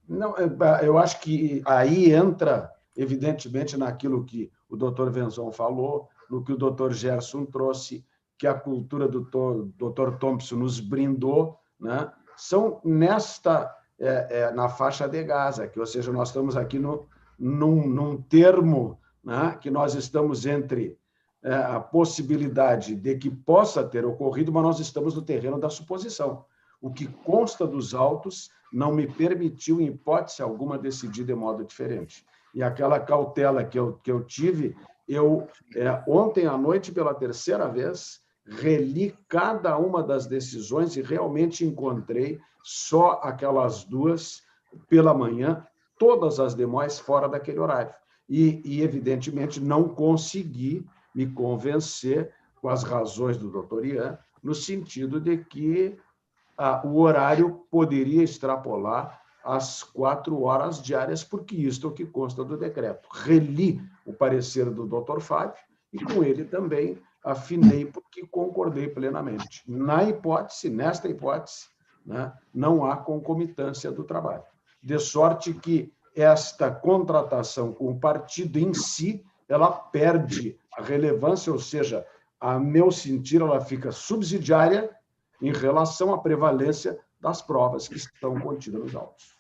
Não, eu acho que aí entra, evidentemente, naquilo que o doutor Venzon falou, no que o doutor Gerson trouxe, que a cultura do doutor Thompson nos brindou, né? São na faixa de Gaza, ou seja, nós estamos aqui num termo, né, que nós estamos entre a possibilidade de que possa ter ocorrido, mas nós estamos no terreno da suposição. O que consta dos autos não me permitiu, em hipótese alguma, decidir de modo diferente. E aquela cautela que eu tive, ontem à noite, pela terceira vez, reli cada uma das decisões e realmente encontrei só aquelas duas pela manhã, todas as demais fora daquele horário. e, evidentemente, não consegui me convencer com as razões do doutor Ian, no sentido de que o horário poderia extrapolar as 4 horas diárias, porque isto é o que consta do decreto. Reli o parecer do doutor Fábio e, com ele também, afinei, porque concordei plenamente. Nesta hipótese, né, não há concomitância do trabalho. De sorte que esta contratação com o partido em si, ela perde a relevância, ou seja, a meu sentir, ela fica subsidiária em relação à prevalência das provas que estão contidas nos autos.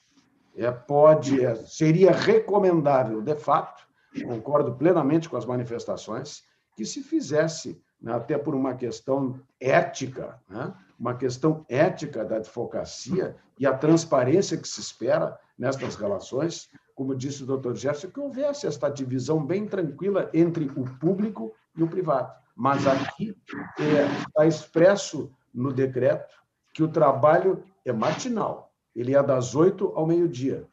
Seria recomendável, de fato, concordo plenamente com as manifestações, que se fizesse, né, até por uma questão ética, né, uma questão ética da advocacia e a transparência que se espera nestas relações, como disse o doutor Gerson, que houvesse esta divisão bem tranquila entre o público e o privado. Mas aqui está expresso no decreto que o trabalho é matinal, ele é das 8 ao meio-dia,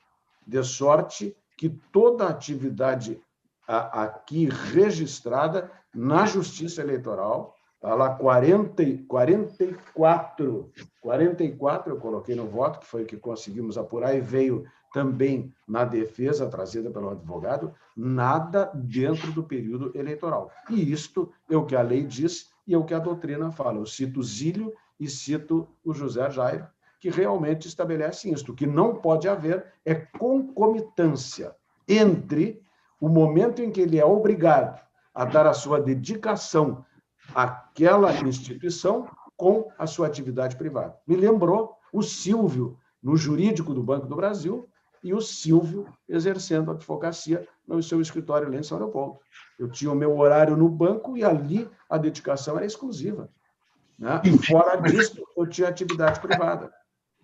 de sorte que toda a atividade aqui registrada na Justiça Eleitoral, está lá 44 eu coloquei no voto, que foi o que conseguimos apurar, e veio também na defesa trazida pelo advogado, nada dentro do período eleitoral. E isto é o que a lei diz e é o que a doutrina fala. Eu cito Zílio e cito o José Jairo, que realmente estabelecem isto. O que não pode haver é concomitância entre o momento em que ele é obrigado a dar a sua dedicação àquela instituição com a sua atividade privada. Me lembrou o Silvio, no jurídico do Banco do Brasil, e o Silvio exercendo a advocacia no seu escritório lá em São Leopoldo. Eu tinha o meu horário no banco e ali a dedicação era exclusiva, né? Fora disso, eu tinha atividade privada,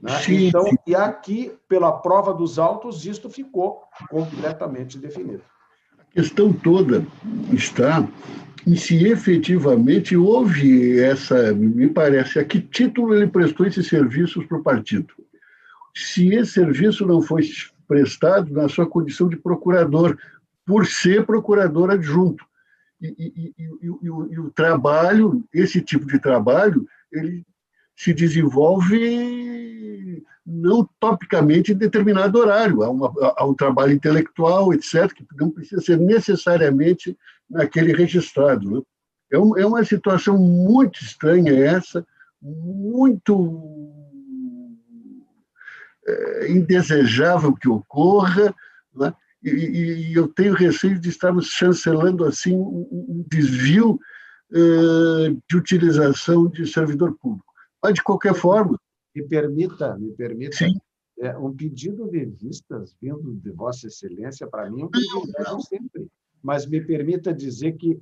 né? Então, e aqui, pela prova dos autos, isto ficou completamente definido. A questão toda está em se efetivamente houve me parece, a que título ele prestou esses serviços para o partido. Se esse serviço não foi prestado na sua condição de procurador, por ser procurador adjunto. E o trabalho, esse tipo de trabalho, ele se desenvolve não topicamente em determinado horário. Há um trabalho intelectual, etc., que não precisa ser necessariamente naquele registrado, né? É uma situação muito estranha essa, muito indesejável que ocorra, né? E eu tenho receio de estarmos chancelando assim um desvio de utilização de servidor público. Mas, de qualquer forma... Me permita, sim. Um pedido de vistas vindo de Vossa Excelência, para mim, é um privilégio sempre. Mas me permita dizer que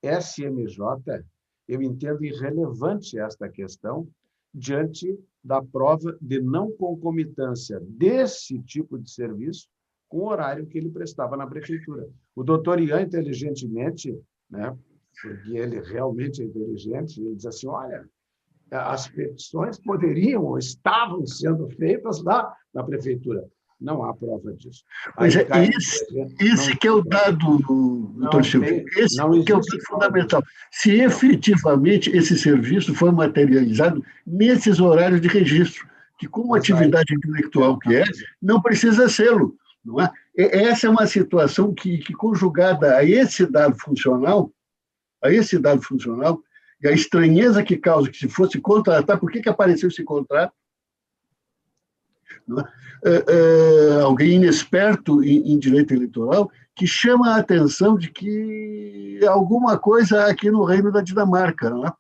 SMJ, eu entendo irrelevante esta questão diante da prova de não concomitância desse tipo de serviço com o horário que ele prestava na prefeitura. O doutor Ian, inteligentemente, né, porque ele realmente é inteligente, ele diz assim, olha, as petições poderiam ou estavam sendo feitas lá na prefeitura. Não há prova disso. Mas esse que é o dado, doutor Silvio, esse que é o dado fundamental. Se efetivamente esse serviço foi materializado nesses horários de registro, que como atividade intelectual que é, não precisa sê-lo, não é? Essa é uma situação que conjugada a esse dado funcional, e a estranheza que causa que se fosse contratar, por que apareceu esse contrato? Alguém inexperto em direito eleitoral que chama a atenção de que alguma coisa aqui no Reino da Dinamarca, não é?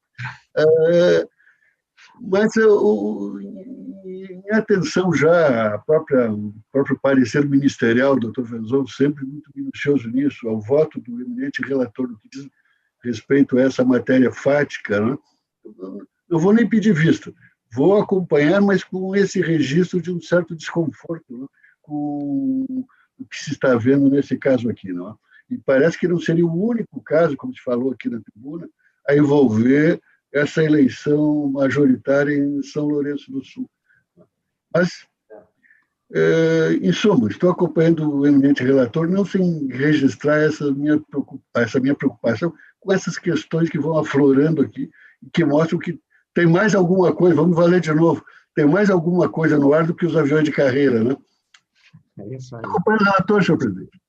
Mas em atenção já o próprio parecer ministerial, doutor Venzon, sempre muito minucioso nisso, ao voto do eminente relator do que diz respeito a essa matéria fática, não é? Eu vou nem pedir vista, vou acompanhar, mas com esse registro de um certo desconforto, né, com o que se está vendo nesse caso aqui. Não é? E parece que não seria o único caso, como se falou aqui na tribuna, a envolver essa eleição majoritária em São Lourenço do Sul. Mas Em suma, estou acompanhando o eminente relator, não sem registrar essa minha preocupação com essas questões que vão aflorando aqui, que mostram que tem mais alguma coisa, vamos valer de novo, tem mais alguma coisa no ar do que os aviões de carreira, né? É isso aí. Acompanho o relator, senhor presidente.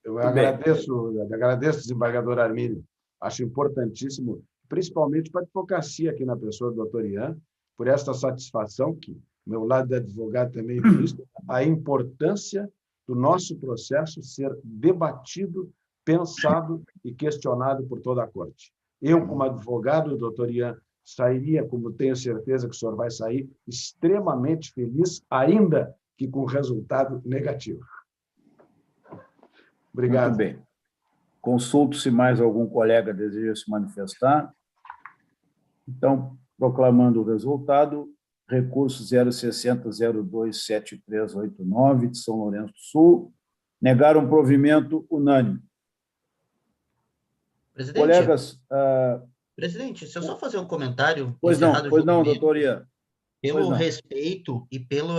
Eu agradeço, desembargador Armínio. Acho importantíssimo, principalmente para a advocacia aqui na pessoa do doutor Ian, por esta satisfação que meu lado de advogado também visto, a importância do nosso processo ser debatido, pensado e questionado por toda a corte. Eu, como advogado, doutor Ian, sairia, como tenho certeza que o senhor vai sair, extremamente feliz, ainda que com resultado negativo. Obrigado. Muito bem. Consulto se mais algum colega deseja se manifestar. Então, proclamando o resultado, recurso 060-027389, de São Lourenço do Sul, negaram provimento unânime. Presidente, colegas... Presidente, se eu só fazer um comentário... Pois não, doutor Ian. Pelo respeito e pelo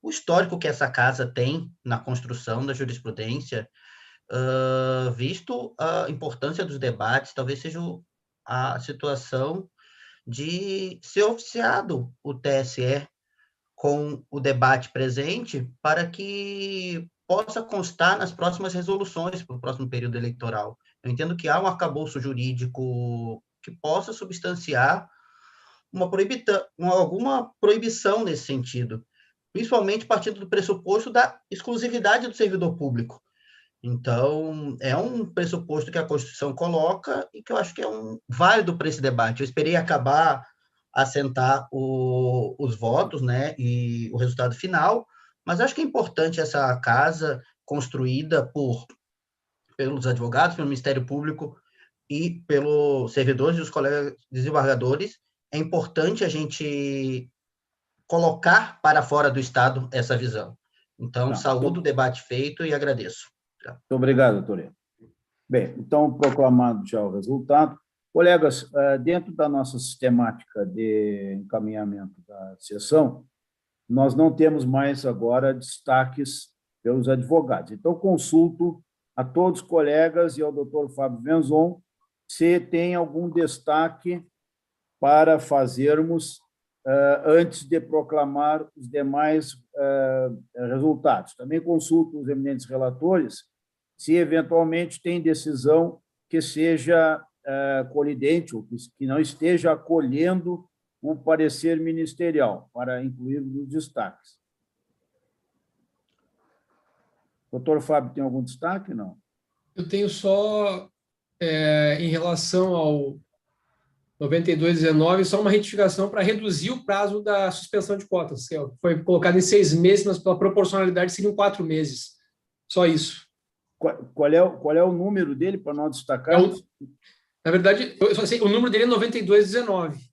o histórico que essa casa tem na construção da jurisprudência, visto a importância dos debates, talvez seja a situação de ser oficiado o TSE com o debate presente para que possa constar nas próximas resoluções para o próximo período eleitoral. Eu entendo que há um arcabouço jurídico que possa substanciar alguma proibição nesse sentido, principalmente partindo do pressuposto da exclusividade do servidor público. Então, é um pressuposto que a Constituição coloca e que eu acho que é válido para esse debate. Eu esperei acabar, assentar os votos, né, e o resultado final, mas acho que é importante essa casa construída pelos advogados, pelo Ministério Público e pelos servidores e os colegas desembargadores. É importante a gente colocar para fora do Estado essa visão. Então, saúdo o debate feito e agradeço. Muito obrigado, doutor Ian. Bem, então, proclamado já o resultado. Colegas, dentro da nossa sistemática de encaminhamento da sessão, nós não temos mais agora destaques pelos advogados. Então, consulto a todos os colegas e ao doutor Fábio Venzon se tem algum destaque para fazermos antes de proclamar os demais resultados. Também consulto os eminentes relatores se, eventualmente, tem decisão que seja colidente ou que não esteja acolhendo o parecer ministerial, para incluir nos destaques. Doutor Fábio, tem algum destaque? Não? Eu tenho só, em relação ao 9219, só uma retificação para reduzir o prazo da suspensão de cotas, que foi colocado em 6 meses, mas pela proporcionalidade seriam 4 meses. Só isso. Qual é o número dele, para nós destacarmos? Na verdade, eu só sei, o número dele é 9219.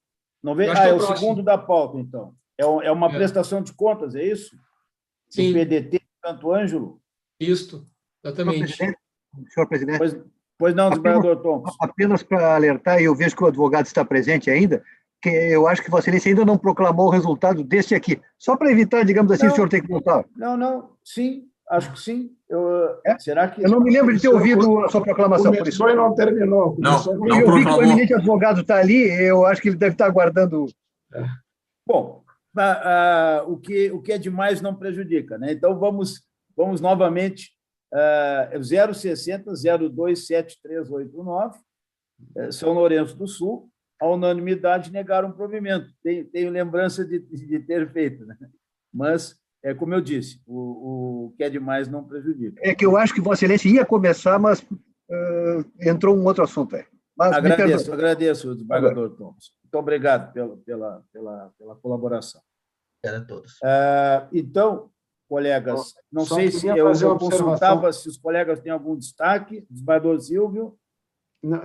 É o segundo da pauta, então. É uma prestação de contas, é isso? Sim. Do PDT Santo Ângelo? Isso, exatamente. Senhor presidente. Pois não, desembargador Thompson. Apenas para alertar, e eu vejo que o advogado está presente ainda, que eu acho que Vossa Excelência ainda não proclamou o resultado deste aqui. Só para evitar, digamos assim, o senhor ter que voltar. Não, sim, acho que sim. Será que... Eu não me lembro de ter ouvido a sua proclamação, por isso. Não terminou. Eu vi que o eminente advogado está ali, eu acho que ele deve estar aguardando. Bom, o que é demais não prejudica, né? Então, vamos novamente... 060-027389, São Lourenço do Sul, a unanimidade negaram provimento. Tenho lembrança de ter feito, né? Mas, como eu disse, o que é demais não prejudica. É que eu acho que Vossa Excelência ia começar, mas entrou um outro assunto aí. Mas agradeço, desembargador Thompson. Muito obrigado pela colaboração. Obrigado a todos. Então, colegas, não sei se eu consultava se os colegas têm algum destaque. Desembargador Silvio? Não,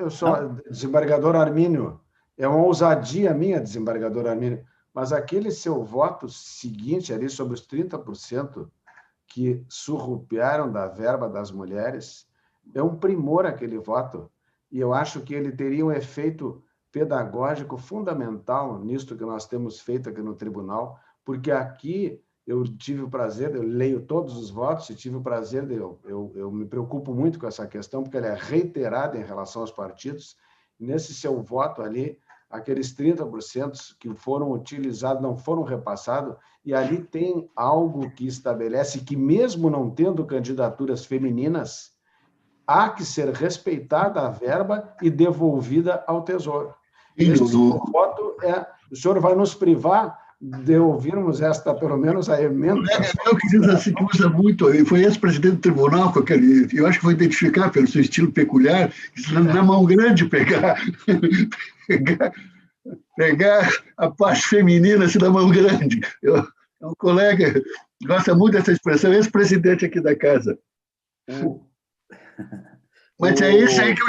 desembargador Armínio, é uma ousadia minha, desembargador Armínio, mas aquele seu voto seguinte ali sobre os 30% que surrupiaram da verba das mulheres, é um primor aquele voto, e eu acho que ele teria um efeito pedagógico fundamental nisto que nós temos feito aqui no tribunal, porque aqui eu tive o prazer, eu leio todos os votos e tive o prazer, eu me preocupo muito com essa questão, porque ela é reiterada em relação aos partidos. Nesse seu voto ali, aqueles 30% que foram utilizados não foram repassados, e ali tem algo que estabelece que, mesmo não tendo candidaturas femininas, há que ser respeitada a verba e devolvida ao Tesouro. Esse voto o senhor vai nos privar de ouvirmos esta, pelo menos, a emenda. Eu que diz assim, que usa muito, foi ex-presidente do tribunal, com aquele, eu acho que vou identificar pelo seu estilo peculiar, na mão grande pegar a parte feminina assim, na mão grande. É um colega, gosta muito dessa expressão, ex-presidente aqui da casa. Mas é esse aí que eu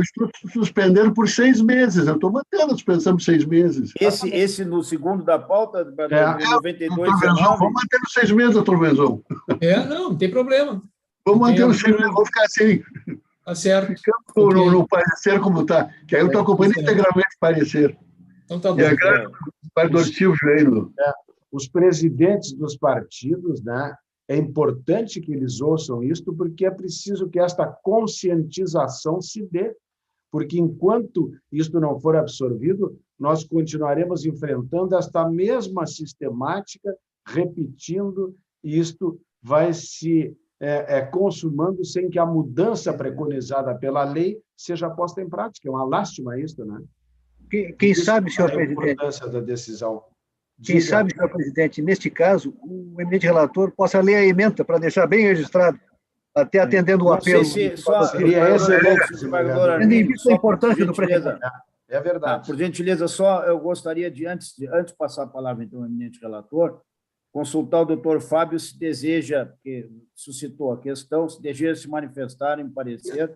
estou suspendendo por 6 meses. Eu estou mantendo a suspensão por 6 meses. Esse no segundo da pauta, de 92, vamos manter os 6 meses, doutor Benzon. Não tem problema. Vamos manter os 6 meses, vamos ficar assim. Tá certo. Ficando no parecer como está. Que aí eu estou acompanhando integralmente o parecer. Então tá bom. E agrado o Padre Silvio aí. Os presidentes dos partidos, né? É importante que eles ouçam isto, porque é preciso que esta conscientização se dê, porque enquanto isto não for absorvido, nós continuaremos enfrentando esta mesma sistemática, repetindo, e isto vai se consumando sem que a mudança preconizada pela lei seja posta em prática. É uma lástima isso, né? Quem sabe, senhor presidente, presidente, a importância da decisão. quem sabe, senhor presidente, neste caso, o eminente relator possa ler a ementa para deixar bem registrado, até atendendo o apelo. Seria excelente. Tendo em vista a importância do presidente. É verdade. Por gentileza, só eu gostaria de, antes de passar a palavra, então, ao eminente relator, consultar o doutor Fábio se deseja, porque suscitou a questão, se deseja se manifestar em parecer.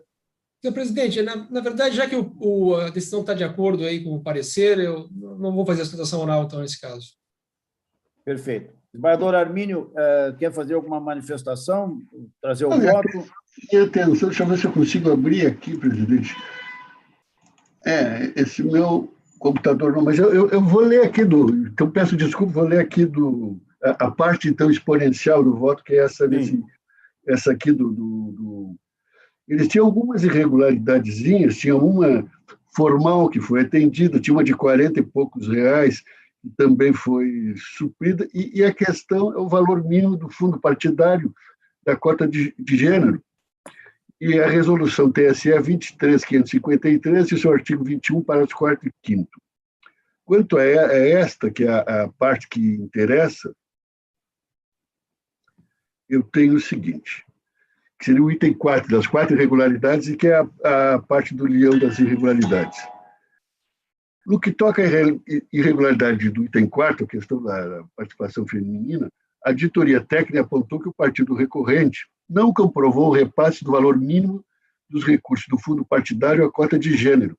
Senhor presidente, na verdade, já que a decisão está de acordo aí com o parecer, eu não vou fazer a sustentação oral, então, nesse caso. Perfeito. Desembargador Armínio, quer fazer alguma manifestação? Trazer o voto? Atenção, deixa eu ver se eu consigo abrir aqui, presidente. Esse meu computador não, mas eu vou ler aqui então peço desculpa, vou ler aqui a parte, então, exponencial do voto, que é essa aqui Eles tinham algumas irregularidadezinhas, tinha uma formal que foi atendida, tinha uma de 40 e poucos reais, que também foi suprida, e a questão é o valor mínimo do fundo partidário da cota de gênero. E a resolução TSE 23.553 e o seu artigo 21, parágrafos 4º e 5º. Quanto a esta, que é a parte que interessa, eu tenho o seguinte, que seria o item 4 das 4 irregularidades e que é a parte do leão das irregularidades. No que toca à irregularidade do item 4, a questão da participação feminina, a auditoria técnica apontou que o partido recorrente não comprovou o repasse do valor mínimo dos recursos do fundo partidário à cota de gênero.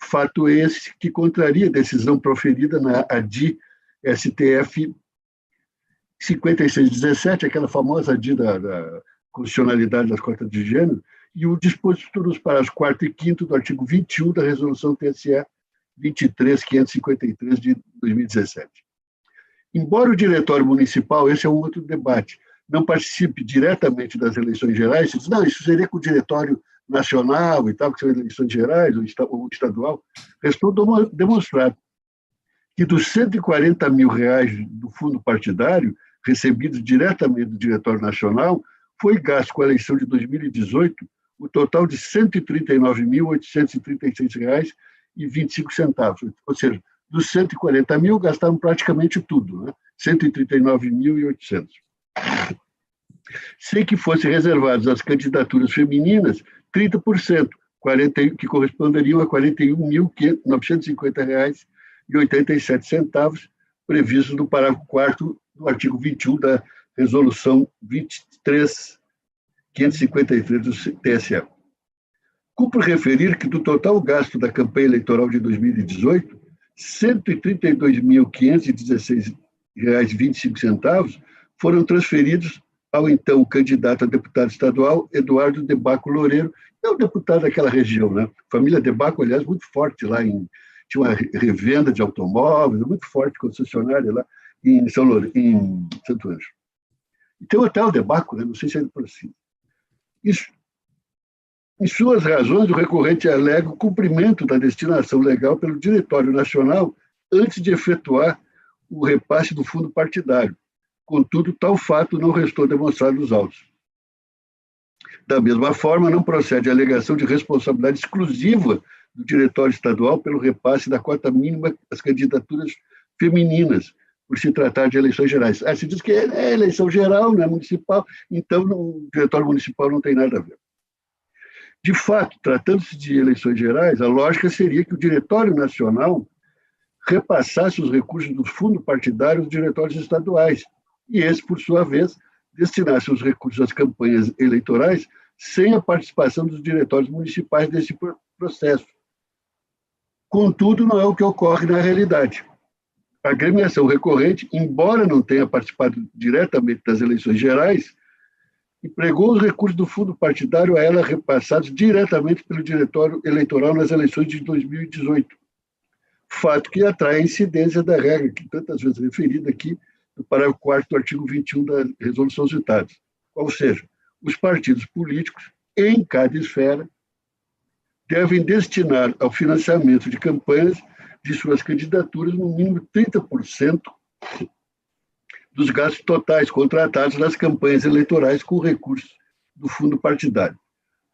Fato esse que contraria a decisão proferida na ADI STF 5617, aquela famosa ADI da constitucionalidade das cotas de gênero, e o disposto nos parágrafos 4º e 5º do artigo 21 da resolução TSE 23.553 de 2017. Embora o diretório municipal, esse é um outro debate, não participe diretamente das eleições gerais, não, isso seria com o diretório nacional e tal, que são eleições gerais ou estadual, restou demonstrado que dos R$140 mil do fundo partidário, recebidos diretamente do diretório nacional, foi gasto com a eleição de 2018 o total de R$139.836,25. Ou seja, dos 140 mil, gastaram praticamente tudo, né? 139.800. Sem que fossem reservados às candidaturas femininas 30%, que corresponderiam a R$41.950,87, previstos no parágrafo 4º do artigo 21 da resolução 23.553 do TSE. Cumpre referir que do total gasto da campanha eleitoral de 2018, R$132.516,25 foram transferidos ao então candidato a deputado estadual, Eduardo De Baco Loureiro, que é o deputado daquela região, né? Família De Baco, aliás, muito forte lá, tinha uma revenda de automóveis, muito forte, concessionária lá. em Santo Anjo. E tem até o debacle, né? Não sei se é por cima. Isso, em suas razões, o recorrente alega o cumprimento da destinação legal pelo Diretório Nacional antes de efetuar o repasse do fundo partidário. Contudo, tal fato não restou demonstrado nos autos. Da mesma forma, não procede a alegação de responsabilidade exclusiva do Diretório Estadual pelo repasse da cota mínima às candidaturas femininas, por se tratar de eleições gerais. Se diz que é eleição geral, não é municipal, então o Diretório Municipal não tem nada a ver. De fato, tratando-se de eleições gerais, a lógica seria que o Diretório Nacional repassasse os recursos do fundo partidário aos diretórios estaduais, e esse, por sua vez, destinasse os recursos às campanhas eleitorais sem a participação dos diretórios municipais nesse processo. Contudo, não é o que ocorre na realidade. A agremiação recorrente, embora não tenha participado diretamente das eleições gerais, empregou os recursos do fundo partidário a ela repassados diretamente pelo Diretório Eleitoral nas eleições de 2018. Fato que atrai a incidência da regra, que tantas vezes referida aqui, no parágrafo 4º do artigo 21 da resolução citada. Ou seja, os partidos políticos, em cada esfera, devem destinar ao financiamento de campanhas de suas candidaturas no mínimo 30% dos gastos totais contratados nas campanhas eleitorais com recursos do fundo partidário.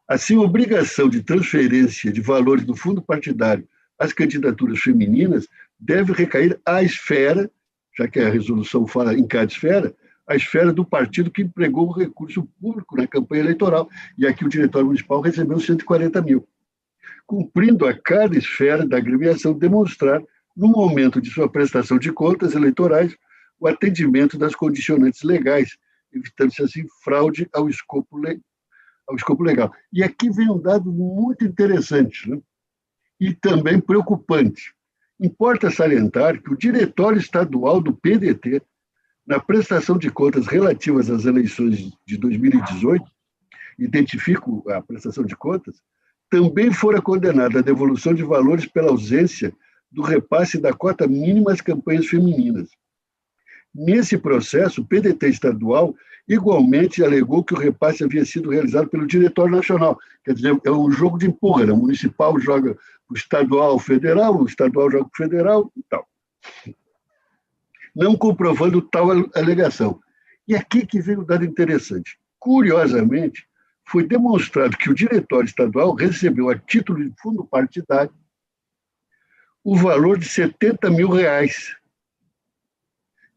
Assim, a obrigação de transferência de valores do fundo partidário às candidaturas femininas deve recair à esfera, já que a resolução fala em cada esfera, a esfera do partido que empregou o recurso público na campanha eleitoral. E aqui o Diretório Municipal recebeu 140 mil. Cumprindo a cada esfera da agremiação demonstrar, no momento de sua prestação de contas eleitorais, o atendimento das condicionantes legais, evitando-se assim fraude ao escopo legal. E aqui vem um dado muito interessante, né? E também preocupante. Importa salientar que o Diretório Estadual do PDT, na prestação de contas relativas às eleições de 2018, identifico a prestação de contas, também fora condenado à devolução de valores pela ausência do repasse da cota mínima às campanhas femininas. Nesse processo, o PDT estadual igualmente alegou que o repasse havia sido realizado pelo Diretório Nacional. Quer dizer, é um jogo de empurra, né? O municipal joga o estadual ao federal, o estadual joga o federal e tal. Não comprovando tal alegação. E aqui que vem um dado interessante. Curiosamente, foi demonstrado que o Diretório Estadual recebeu, a título de fundo partidário, o valor de R$70 mil.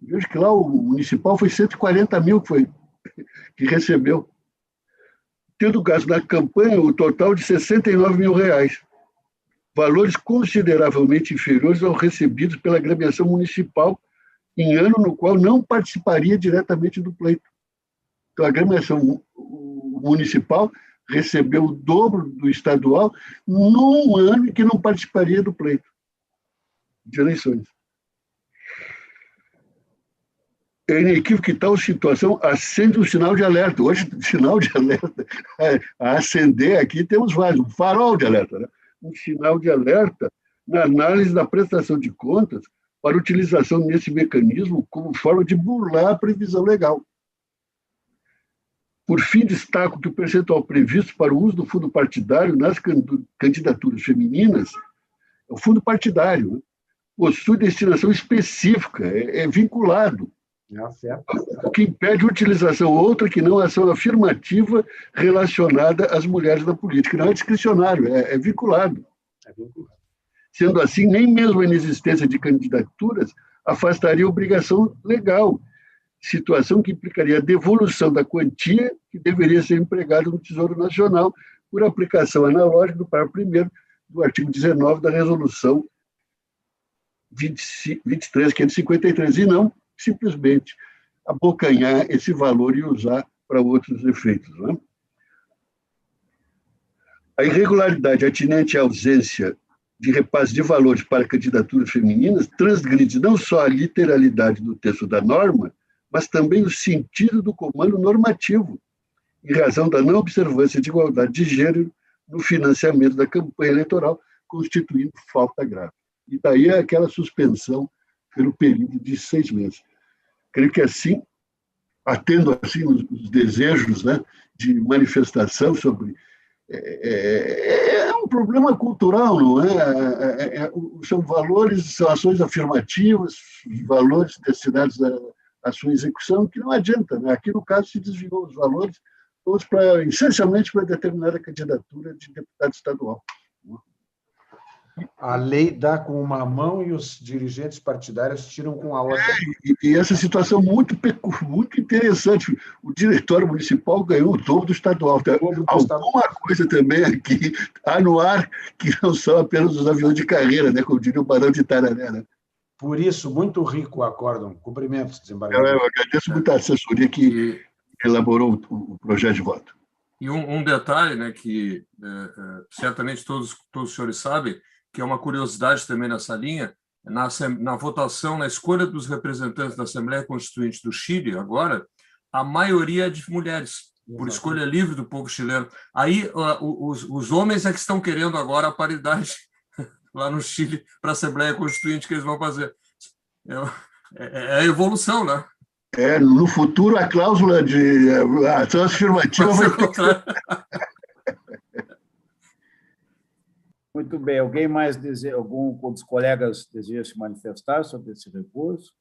Vejo que lá o municipal foi 140 mil que recebeu, tendo gasto na campanha o total de R$69 mil, valores consideravelmente inferiores aos recebidos pela agremiação municipal em ano no qual não participaria diretamente do pleito. Então, a agremiação municipal recebeu o dobro do estadual num ano em que não participaria do pleito de eleições. É inequívoco que tal situação acende um sinal de alerta. Hoje, sinal de alerta, a acender aqui temos vários, um farol de alerta, né? Um sinal de alerta na análise da prestação de contas para utilização nesse mecanismo como forma de burlar a previsão legal. Por fim, destaco que o percentual previsto para o uso do fundo partidário nas candidaturas femininas, o fundo partidário, né, possui destinação específica, é vinculado. O que impede a utilização outra que não a ação afirmativa relacionada às mulheres na política. Não é discricionário, é vinculado. Sendo assim, nem mesmo a inexistência de candidaturas afastaria a obrigação legal, situação que implicaria a devolução da quantia que deveria ser empregada no Tesouro Nacional por aplicação analógica do parágrafo 1º do artigo 19 da Resolução 23.553, e não simplesmente abocanhar esse valor e usar para outros efeitos. Né? A irregularidade atinente à ausência de repasse de valores para candidaturas femininas transgride não só a literalidade do texto da norma, mas também o sentido do comando normativo, em razão da não observância de igualdade de gênero no financiamento da campanha eleitoral, constituindo falta grave. E daí aquela suspensão pelo período de 6 meses. Creio que assim, atendo assim os desejos, né, de manifestação sobre é um problema cultural, não é? São valores, são ações afirmativas, valores destinados à sua execução, que não adianta, né? Aqui, no caso, se desviou os valores todos essencialmente para determinada candidatura de deputado estadual. A lei dá com uma mão e os dirigentes partidários tiram com a outra. E essa situação muito interessante. O diretório municipal ganhou o dobro do estadual. Alguma coisa também aqui há no ar que não são apenas os aviões de carreira, né? Como diria o Barão de Itararé. Né? Por isso, muito rico o acórdão. Cumprimentos, desembargador. Eu agradeço muito a assessoria que elaborou o projeto de voto. E um detalhe, né, que certamente todos os senhores sabem, que é uma curiosidade também nessa linha, na votação, na escolha dos representantes da Assembleia Constituinte do Chile, agora, a maioria é de mulheres, por escolha livre do povo chileno. Aí, os homens é que estão querendo agora a paridade lá no Chile para a Assembleia Constituinte que eles vão fazer. É a evolução, né? No futuro, a cláusula de ação afirmativa vai ter... Muito bem. Alguém mais algum dos colegas deseja se manifestar sobre esse recurso?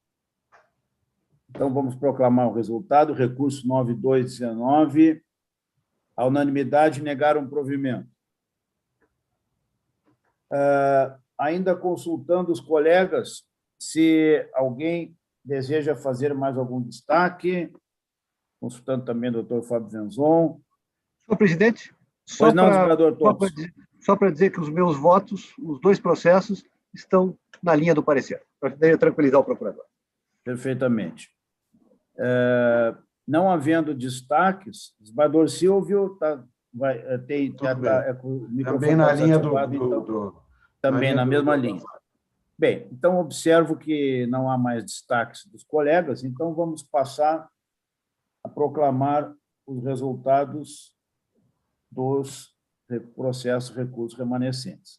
Então, vamos proclamar o resultado. Recurso 9219. A unanimidade negaram o provimento. Ainda consultando os colegas, se alguém deseja fazer mais algum destaque, consultando também o doutor Fábio Venzon. Senhor presidente, só para dizer que os meus votos, os dois processos, estão na linha do parecer, para tranquilizar o procurador. Perfeitamente. Não havendo destaques, o desembargador Silvio tem o microfone também na linha também na mesma linha. Bem, então observo que não há mais destaques dos colegas, então vamos passar a proclamar os resultados dos processos recursos remanescentes.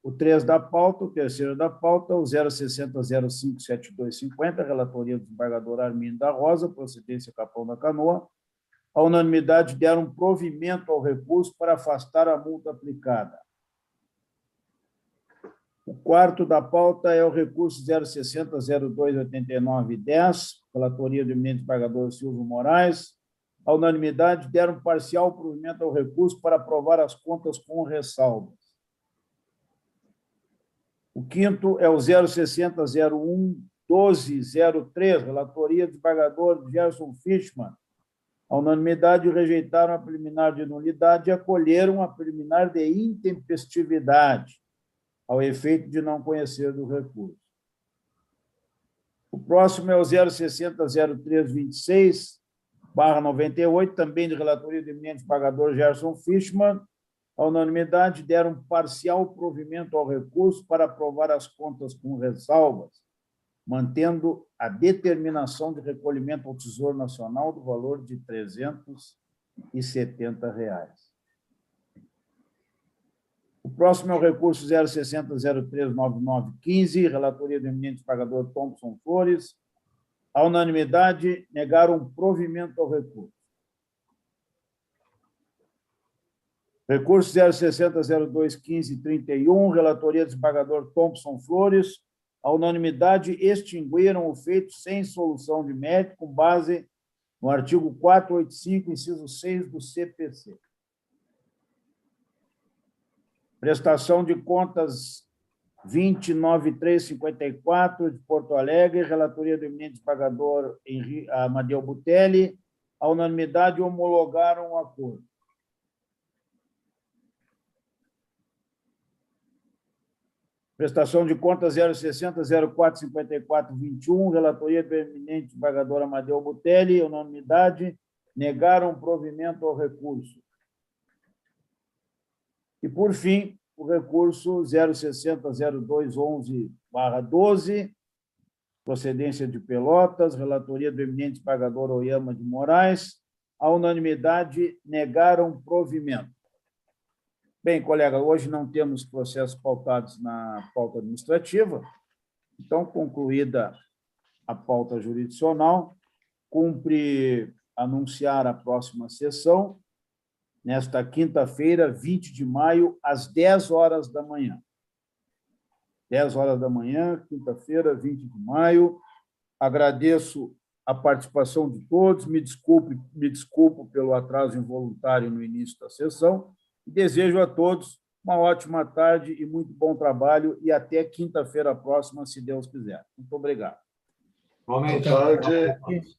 O 3 da pauta, o terceiro da pauta, o 060057250, relatoria do desembargador Armindo da Rosa, procedência Capão da Canoa. A unanimidade deram provimento ao recurso para afastar a multa aplicada. O quarto da pauta é o recurso 060028910, relatoria do eminente desembargador Silvio Moraes. A unanimidade deram parcial provimento ao recurso para aprovar as contas com ressalvas. O quinto é o 060011203, relatoria do desembargador Gerson Fischmann. A unanimidade rejeitaram a preliminar de nulidade e acolheram a preliminar de intempestividade, ao efeito de não conhecer do recurso. O próximo é o 0600326/98, também de relatoria do eminente desembargador Gerson Fischmann. A unanimidade deram parcial provimento ao recurso para aprovar as contas com ressalvas, mantendo a determinação de recolhimento ao Tesouro Nacional do valor de R$ 370. O próximo é o recurso 060039915, relatoria do eminente desembargador Thompson Flores. A unanimidade negaram provimento ao recurso. Recurso 060021531, relatoria do desembargador Thompson Flores. A unanimidade extinguiram o feito sem solução de mérito com base no artigo 485, inciso 6 do CPC. Prestação de contas 29354 de Porto Alegre, relatoria do eminente desembargador Amadeu Butelli. A unanimidade homologaram o acordo. Prestação de contas 060045421, relatoria do eminente desembargador Amadeu Butelli, unanimidade, negaram provimento ao recurso. E, por fim, o recurso 0600211/12, procedência de Pelotas, relatoria do eminente desembargador Oyama de Moraes, a unanimidade negaram provimento. Bem, colega, hoje não temos processos pautados na pauta administrativa, então, concluída a pauta jurisdicional. Cumpre anunciar a próxima sessão, nesta quinta-feira, 20 de maio, às 10 horas da manhã. 10 horas da manhã, quinta-feira, 20 de maio. Agradeço a participação de todos, me desculpo pelo atraso involuntário no início da sessão, e desejo a todos uma ótima tarde e muito bom trabalho, e até quinta-feira próxima, se Deus quiser. Muito obrigado. Boa tarde.